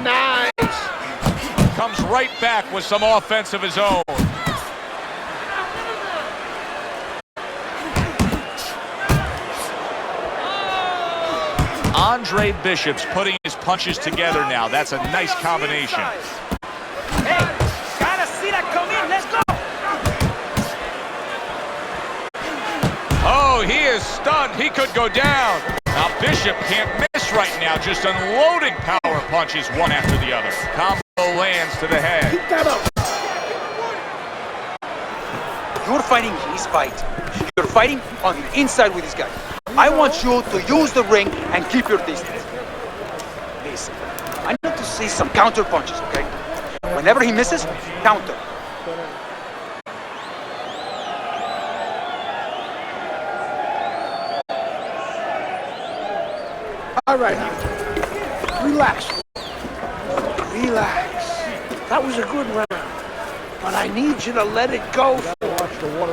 Nice. Comes right back with some offense of his own. Andre Bishop's putting his punches together now. That's a nice combination. Hey, gotta see that come in. Let's go. Oh, he is stunned. He could go down. Now Bishop can't miss right now, just unloading power punches one after the other. Combo lands to the head. Keep that up. You're fighting his fight. You're fighting on the inside with this guy. I want you to use the ring and keep your distance. Listen, I need to see some counter punches, okay? Whenever he misses, counter. All right, relax. Relax. That was a good round, but I need you to let it go.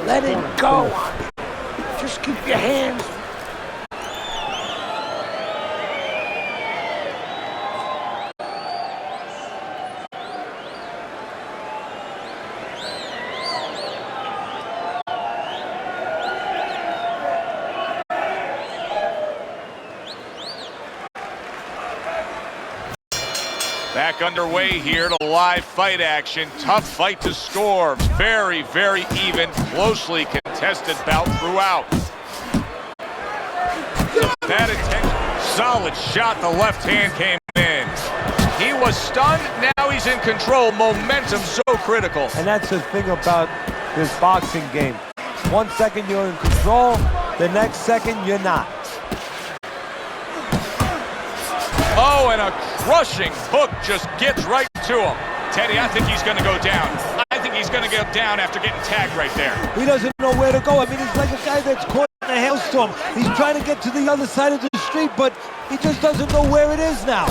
Let it go. Just keep your hands. Back underway here to live fight action. Tough fight to score. Very, very even, closely contested bout throughout. Bad attention. Solid shot. The left hand came in. He was stunned. Now he's in control. Momentum so critical. And that's the thing about this boxing game. 1 second you're in control, the next second you're not. Oh, and a crushing hook just gets right to him. Teddy, I think he's going to go down. I think he's going to go down after getting tagged right there. He doesn't know where to go. I mean, he's like a guy that's caught in a hailstorm. He's trying to get to the other side of the street, but he just doesn't know where it is now.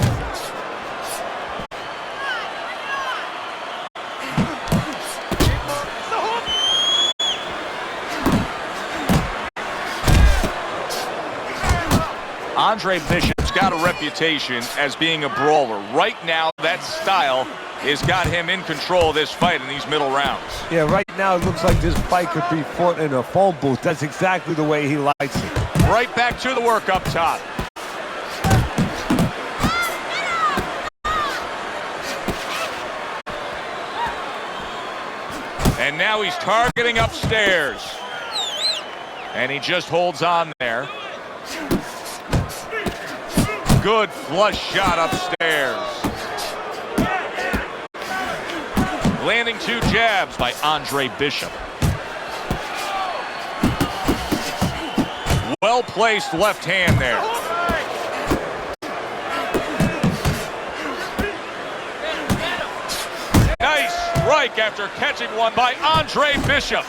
Andre Bishop's got a reputation as being a brawler. Right now, that style has got him in control of this fight in these middle rounds. Yeah, right now it looks like this fight could be fought in a phone booth. That's exactly the way he likes it. Right back to the work up top. And now he's targeting upstairs. And he just holds on there. Good flush shot upstairs. Landing 2 jabs by Andre Bishop. Well-placed left hand there. Nice strike after catching one by Andre Bishop.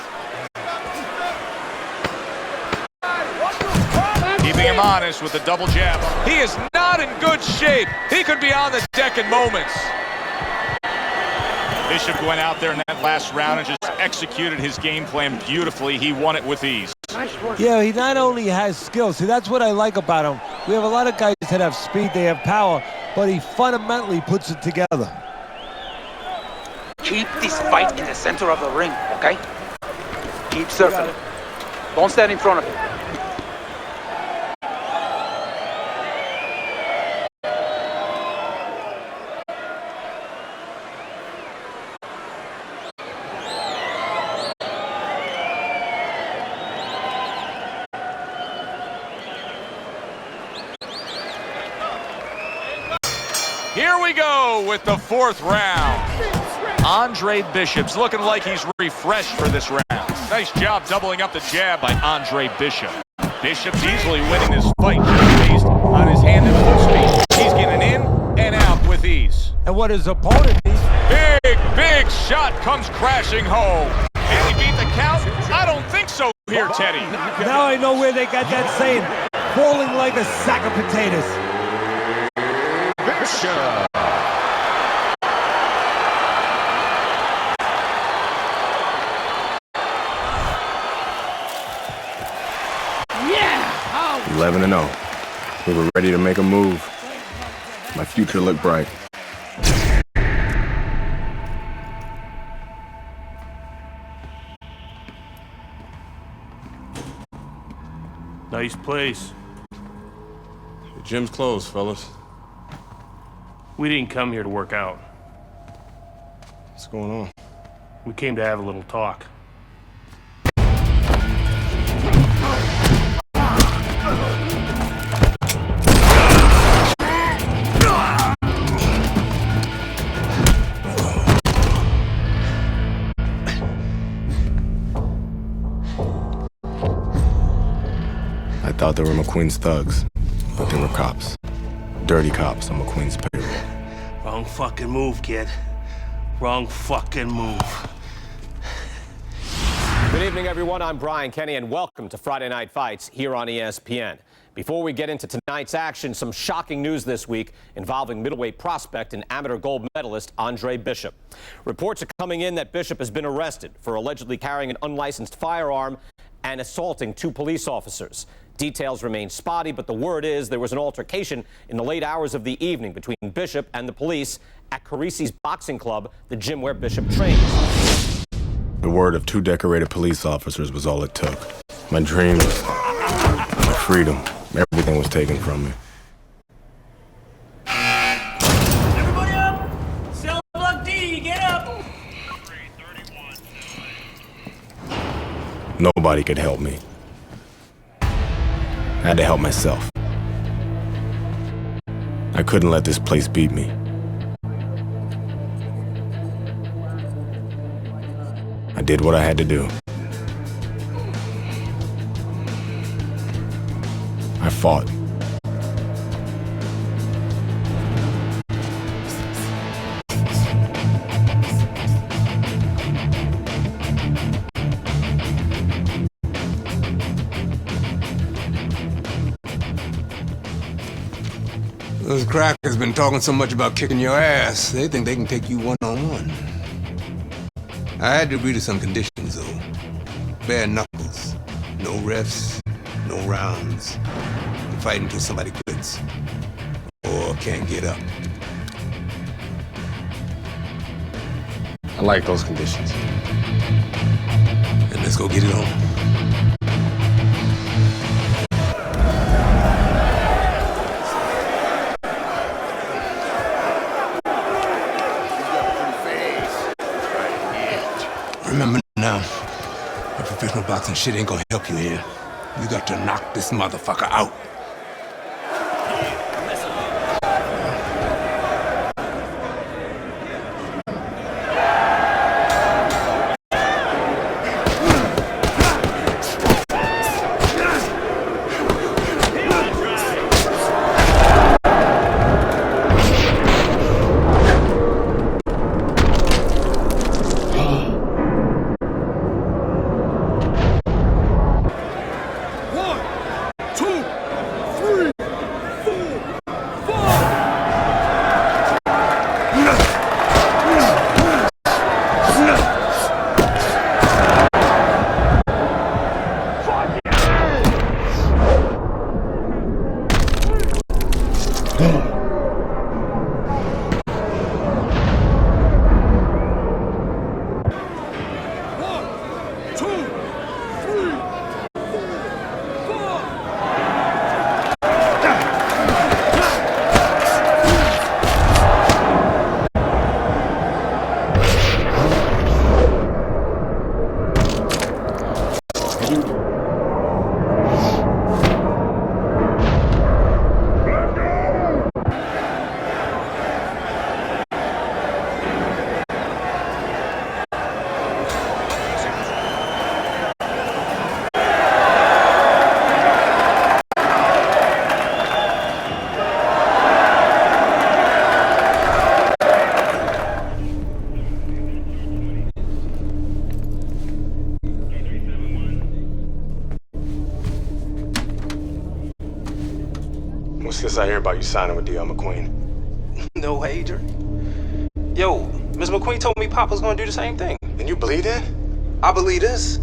Keeping him honest with the double jab. He is not in good shape. He could be on the deck in moments. Bishop went out there in that last round and just executed his game plan beautifully. He won it with ease. Yeah, he not only has skill. See, that's what I like about him. We have a lot of guys that have speed, they have power, but he fundamentally puts it together. Keep this fight in the center of the ring, okay? Keep circling. Don't stand in front of him. Here we go with the 4th round. Andre Bishop's looking like he's refreshed for this round. Nice job doubling up the jab by Andre Bishop. Bishop's easily winning this fight just based on his hand and foot speed. He's getting in and out with ease. And what his opponent needs. Big shot comes crashing home. Can he beat the count? I don't think so here, Teddy. Now I know where they got that saying, falling like a sack of potatoes. Bishop. Yeah! 11-0. We were ready to make a move. My future looked bright. Nice place. The gym's closed, fellas. We didn't come here to work out. What's going on? We came to have a little talk. I thought they were McQueen's thugs, but they were cops. Dirty cops on McQueen's payroll. Wrong fucking move, kid. Wrong fucking move. Good evening, everyone. I'm Brian Kenny, and welcome to Friday Night Fights here on ESPN. Before we get into tonight's action, some shocking news this week involving middleweight prospect and amateur gold medalist Andre Bishop. Reports are coming in that Bishop has been arrested for allegedly carrying an unlicensed firearm and assaulting 2 police officers. Details remain spotty, but the word is there was an altercation in the late hours of the evening between Bishop and the police at Carisi's Boxing Club, the gym where Bishop trains. The word of 2 decorated police officers was all it took. My dreams, my freedom, everything was taken from me. Everybody up! Cell block D, get up! Nobody could help me. I had to help myself. I couldn't let this place beat me. I did what I had to do. I fought. Those crackers been talking so much about kicking your ass, they think they can take you one-on-one. I had to agree to some conditions, though. Bare knuckles. No refs, no rounds. You fight until somebody quits. Or can't get up. I like those conditions. And let's go get it on. Remember now, that professional boxing shit ain't gonna help you here. You got to knock this motherfucker out. What's this I hear about you signing with D.L. McQueen? No way, Dre. Yo, Miss McQueen told me Pop was gonna do the same thing. And you believe that? I believe this.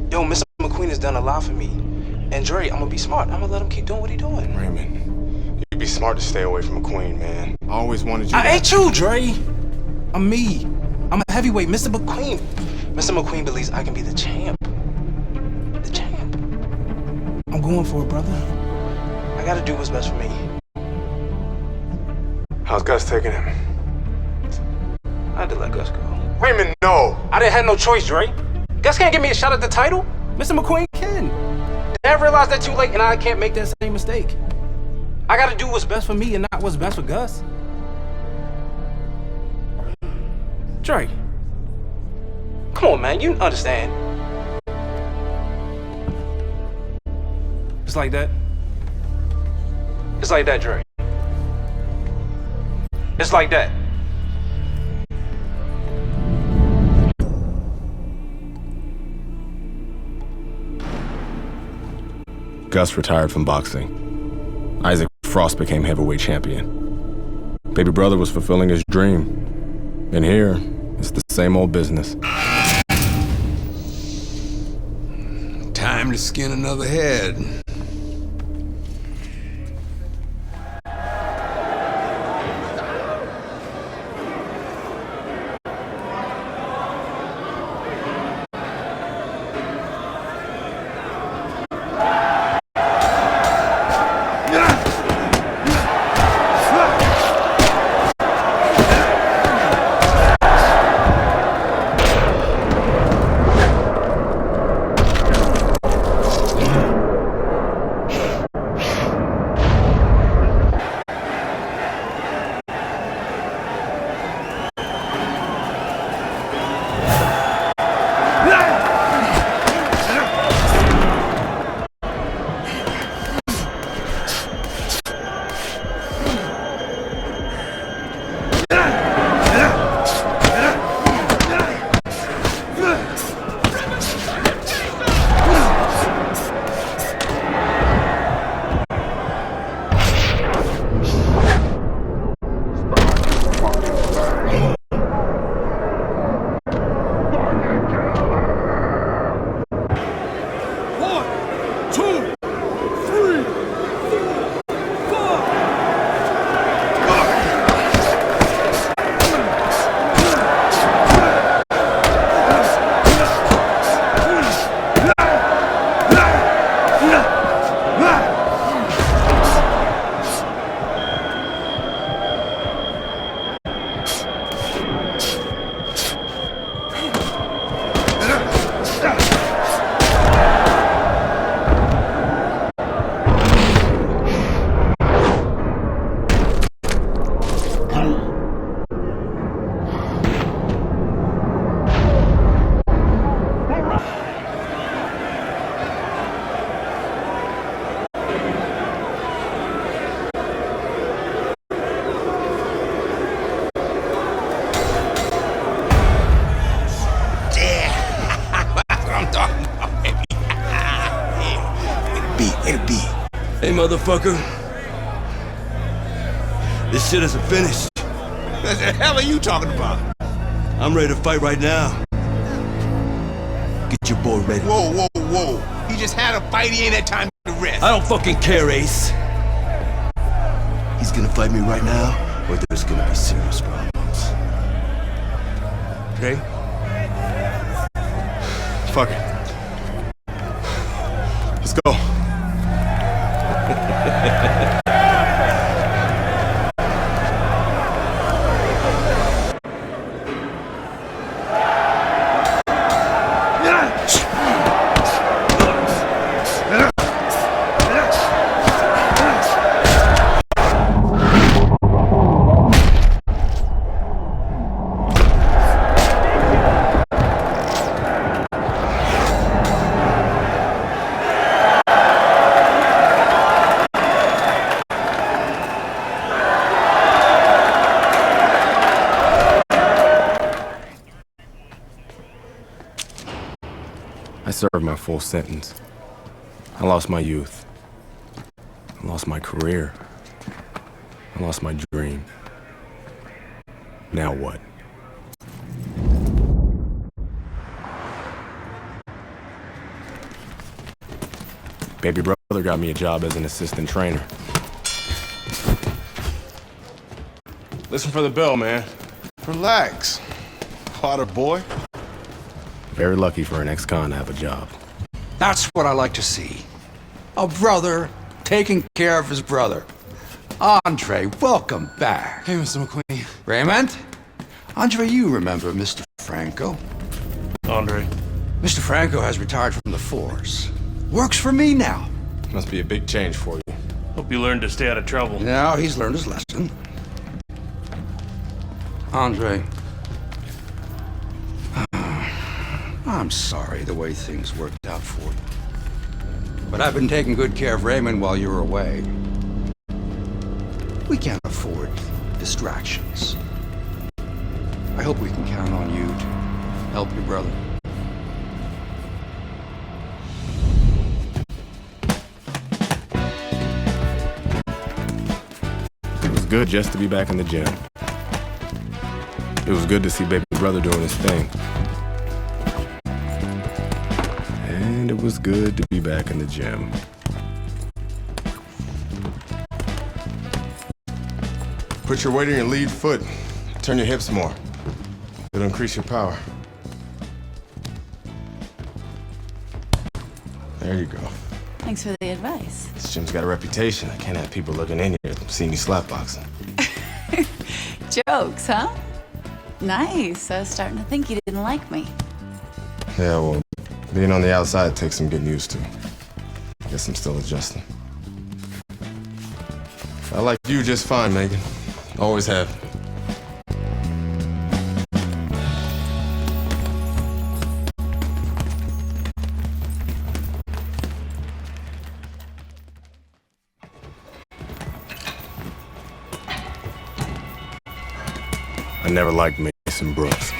Yo, Mr. McQueen has done a lot for me. And Dre, I'm gonna be smart. I'm gonna let him keep doing what he doing. Raymond, you'd be smart to stay away from McQueen, man. I always wanted you I ain't you, Dre. I'm me. I'm a heavyweight, Mr. McQueen. Mr. McQueen believes I can be the champ. The champ. I'm going for it, brother. I gotta do what's best for me. How's Gus taking him? I had to let Gus go. Raymond, no! I didn't have no choice, Dre. Gus can't give me a shot at the title. Mr. McQueen can. Dad realized that too late, and I can't make that same mistake. I gotta do what's best for me and not what's best for Gus. Dre. Come on, man, you understand. Just like that? It's like that, Dre. It's like that. Gus retired from boxing. Isaac Frost became heavyweight champion. Baby brother was fulfilling his dream. And here, it's the same old business. Time to skin another head. Hey, motherfucker. This shit isn't finished. What the hell are you talking about? I'm ready to fight right now. Get your boy ready. Whoa, whoa, whoa. He just had a fight. He ain't had time to rest. I don't fucking care, Ace. He's gonna fight me right now, or there's gonna be serious problems. Okay? Fuck it. Let's go. I served my full sentence. I lost my youth. I lost my career. I lost my dream. Now what? Baby brother got me a job as an assistant trainer. Listen for the bell, man. Relax, Potter boy. Very lucky for an ex-con to have a job. That's what I like to see. A brother taking care of his brother. Andre, welcome back. Hey, Mr. McQueen. Raymond? Andre, you remember Mr. Franco? Andre. Mr. Franco has retired from the force. Works for me now. Must be a big change for you. Hope you learned to stay out of trouble. Now he's learned his lesson. Andre, I'm sorry the way things worked out for you. But I've been taking good care of Raymond while you were away. We can't afford distractions. I hope we can count on you to help your brother. It was good just to be back in the gym. It was good to see baby brother doing his thing. And it was good to be back in the gym. Put your weight on your lead foot. Turn your hips more. It'll increase your power. There you go. Thanks for the advice. This gym's got a reputation. I can't have people looking in here seeing me slapboxing. Jokes, huh? Nice. I was starting to think you didn't like me. Yeah, well, being on the outside takes some getting used to. Guess I'm still adjusting. I like you just fine, Megan. Always have. I never liked Mason Brooks.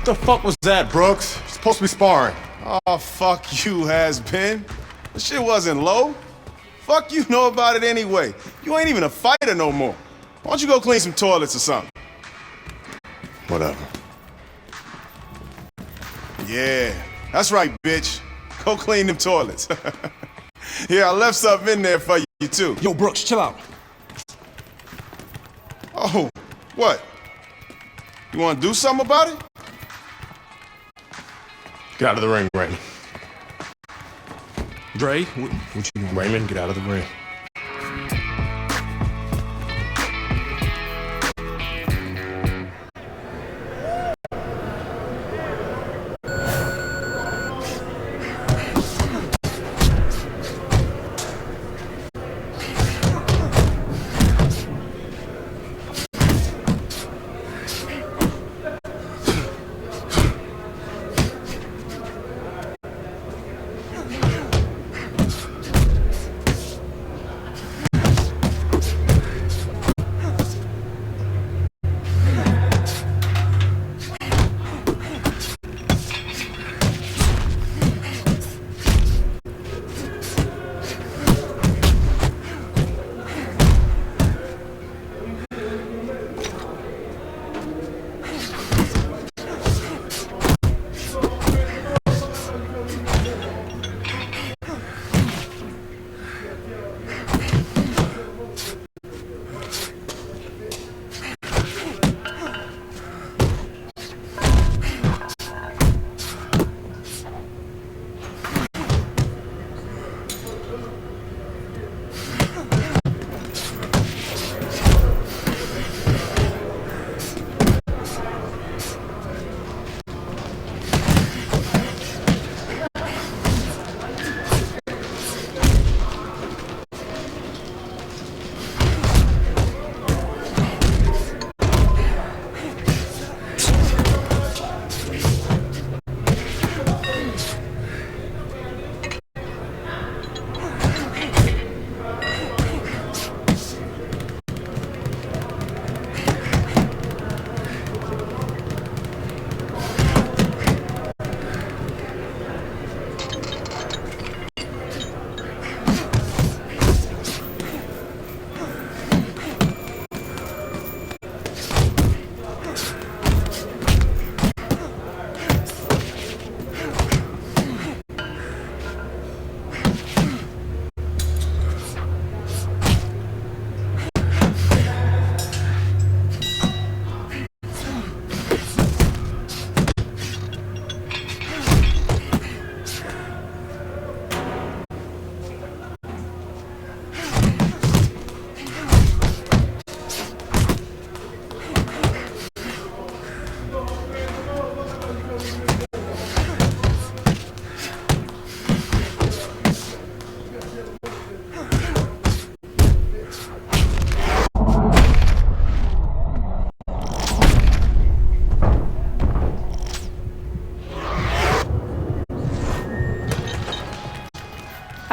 What the fuck was that, Brooks? You're supposed to be sparring. Oh, fuck you, has-been. The shit wasn't low. Fuck you know about it anyway. You ain't even a fighter no more. Why don't you go clean some toilets or something? Whatever. Yeah, that's right, bitch. Go clean them toilets. Yeah, I left something in there for you, too. Yo, Brooks, chill out. Oh, what? You want to do something about it? Get out of the ring, Raymond. Dre, What you doing? Raymond, get out of the ring.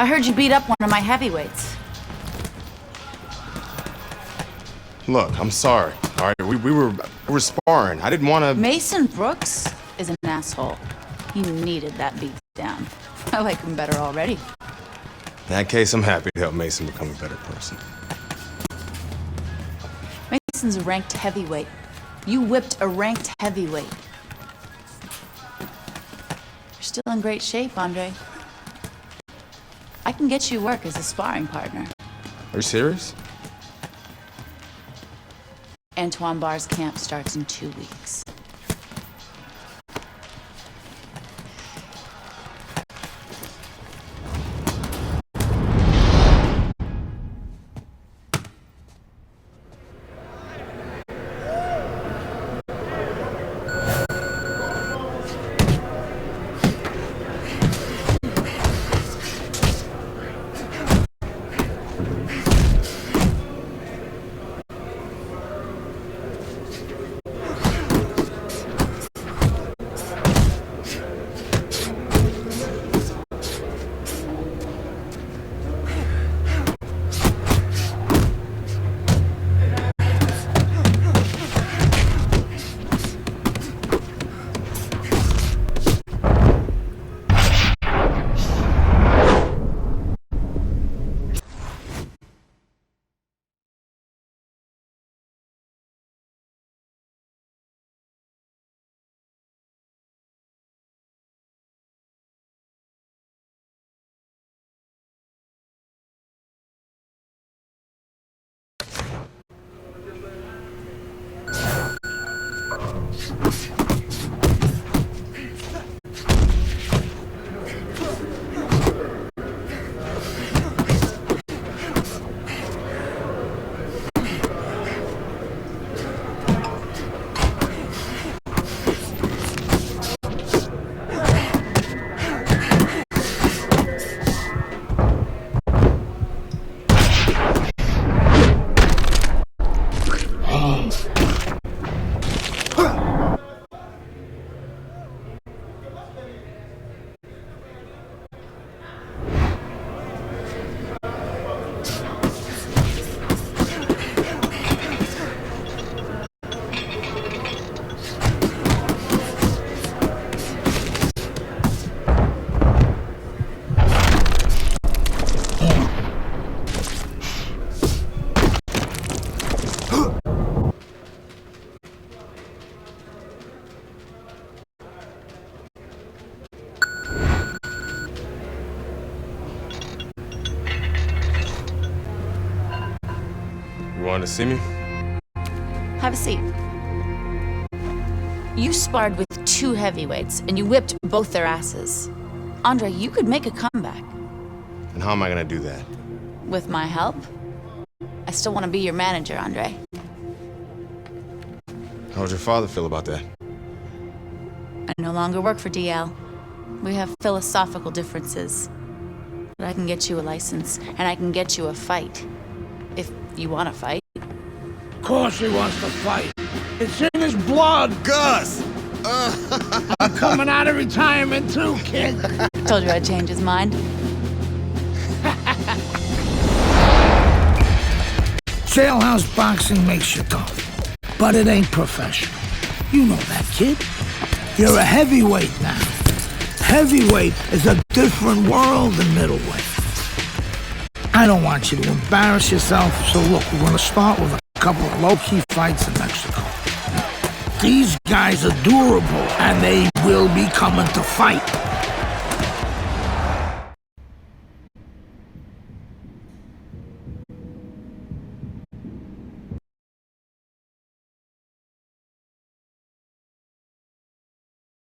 I heard you beat up one of my heavyweights. Look, I'm sorry. All right, we were sparring. I didn't want to... Mason Brooks is an asshole. He needed that beat down. I like him better already. In that case, I'm happy to help Mason become a better person. Mason's a ranked heavyweight. You whipped a ranked heavyweight. You're still in great shape, Andre. I can get you work as a sparring partner. Are you serious? Antoine Barr's camp starts in 2 weeks. You wanted to see me? Have a seat. You sparred with 2 heavyweights, and you whipped both their asses. Andre, you could make a comeback. And how am I gonna do that? With my help? I still want to be your manager, Andre. How would your father feel about that? I no longer work for DL. We have philosophical differences. But I can get you a license, and I can get you a fight. If you want to fight. Of course he wants to fight. It's in his blood. Gus! I'm coming out of retirement too, kid. Told you I'd change his mind. Jailhouse boxing makes you tough, but it ain't professional. You know that, kid. You're a heavyweight now. Heavyweight is a different world than middleweight. I don't want you to embarrass yourself, so look, we're gonna start with a couple of low-key fights in Mexico. These guys are durable, and they will be coming to fight.